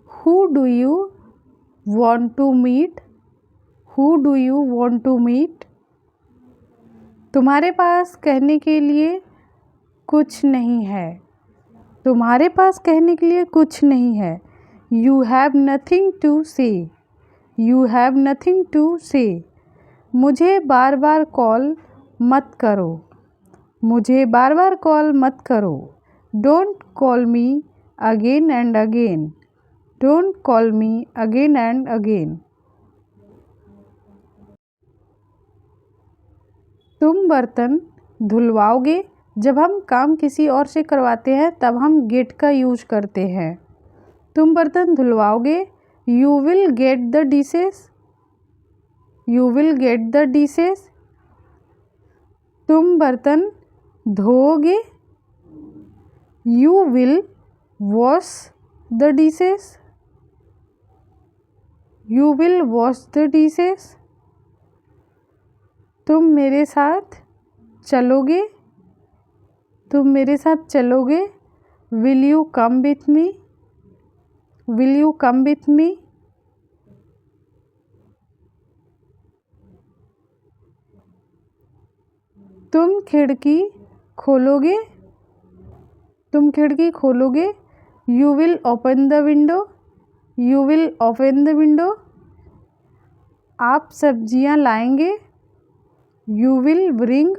Who do you want to meet? Who do you want to meet? तुम्हारे पास कहने के लिए कुछ नहीं है. तुम्हारे पास कहने के लिए कुछ नहीं है. You have nothing to say. You have nothing to say. मुझे बार बार कॉल मत करो. मुझे बार बार कॉल मत करो. Don't call me again and again. Don't call me again and again. तुम बर्तन धुलवाओगे? जब हम काम किसी और से करवाते हैं तब हम गेट का यूज करते हैं. तुम बर्तन धुलवाओगे? You will get the dishes. You will get the dishes. तुम बर्तन धोओगे? You will wash the dishes. You will wash the dishes. तुम मेरे साथ चलोगे? तुम मेरे साथ चलोगे? Will you come with me? Will you come with me? तुम खिड़की खोलोगे? तुम खिड़की खोलोगे? You will open the window. You will open the window. आप सब्जियां लाएंगे? You will bring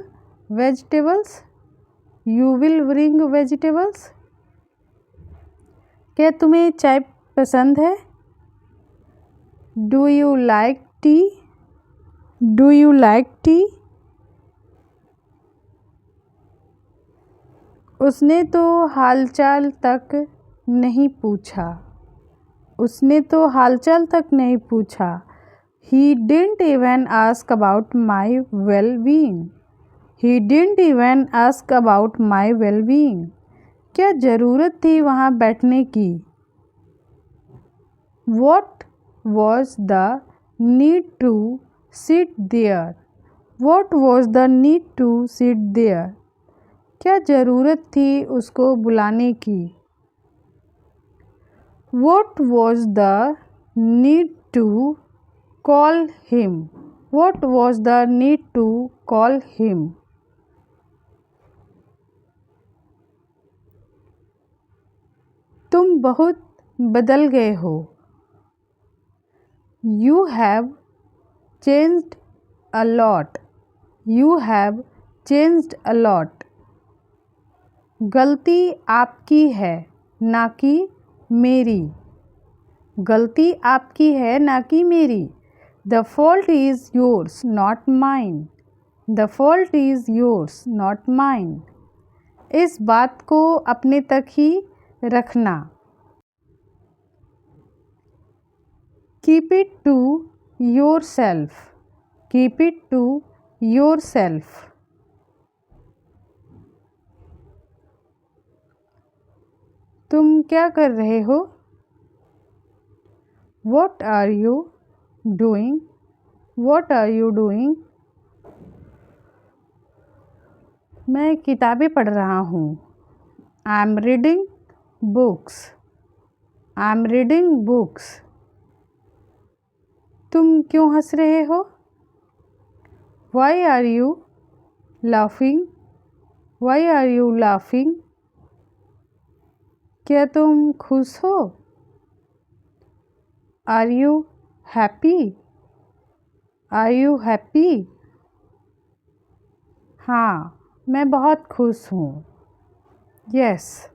vegetables. You will bring vegetables. क्या तुम्हें चाय पसंद है? Do you like tea? Do you like tea? उसने तो हालचाल तक नहीं पूछा. उसने तो हालचाल तक नहीं पूछा. He didn't even ask about my well-being. He didn't even ask about my well-being. क्या ज़रूरत थी वहाँ बैठने की? What was the need to sit there? What was the need to sit there? क्या ज़रूरत थी उसको बुलाने की? What was the need to call him? What was the need to call him? तुम बहुत बदल गए हो. You have changed a lot. You have changed a lot. गलती आपकी है ना कि मेरी. गलती आपकी है ना कि मेरी. The fault is yours, not mine. The fault is yours, not mine. इस बात को अपने तक ही रखना. Keep it to yourself. Keep it to yourself. तुम क्या कर रहे हो? What are you doing? What are you doing? मैं किताबें पढ़ रहा हूँ. I'm reading books. I'm reading books. तुम क्यों हंस रहे हो? Why are you laughing? Why are you laughing? क्या तुम खुश हो? Are you happy? Are you happy? हाँ, मैं बहुत खुश हूँ. Yes,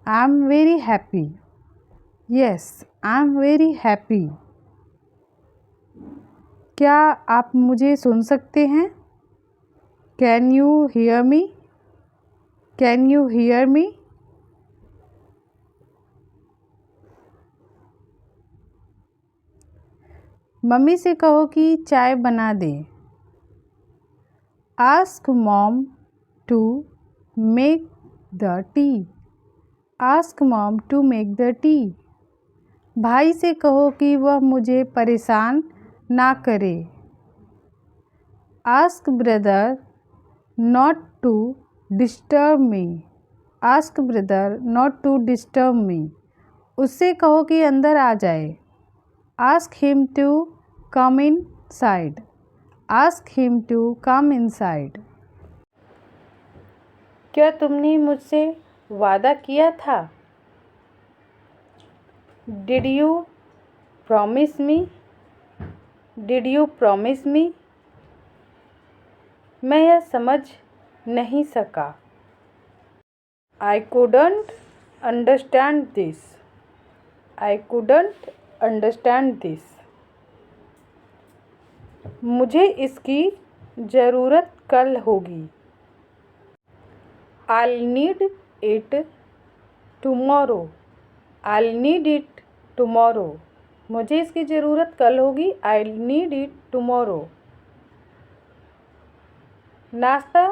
I'm very happy. Yes, I'm very happy. क्या आप मुझे सुन सकते हैं? Can you hear me? Can you hear me? Mummy से कहो कि चाय बना दे। Ask mom to make the tea. Ask mom to make the tea. भाई से कहो कि वह मुझे परेशान ना करे। Ask brother not to disturb me. Ask brother not to disturb me. उससे कहो कि अंदर आ जाए। Ask him to come inside. Ask him to come inside. क्या तुमने मुझसे वादा किया था? Did you promise me? Did you promise me? मैं यह समझ नहीं सका। I couldn't understand this. I couldn't understand this. मुझे इसकी ज़रूरत कल होगी। I'll need it tomorrow. I'll need it tomorrow. मुझे इसकी ज़रूरत कल होगी। I'll need it tomorrow. नाश्ता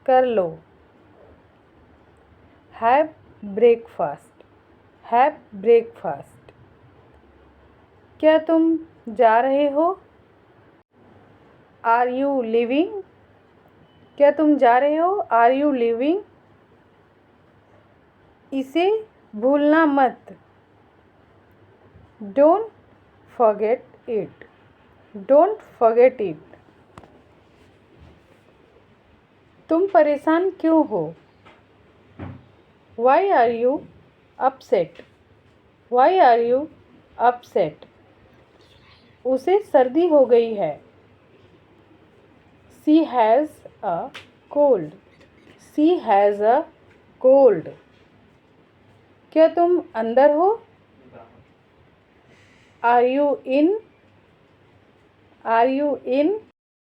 कर लो। Have breakfast. Have breakfast. क्या तुम जा रहे हो? Are you leaving? क्या तुम जा रहे हो? Are you leaving? इसे भूलना मत। Don't forget it. Don't forget it. तुम परेशान क्यों हो? Why are you upset? Why are you upset? उसे सर्दी हो गई है। She has a cold. She has a cold. क्या तुम अंदर हो? Are you in? Are you in?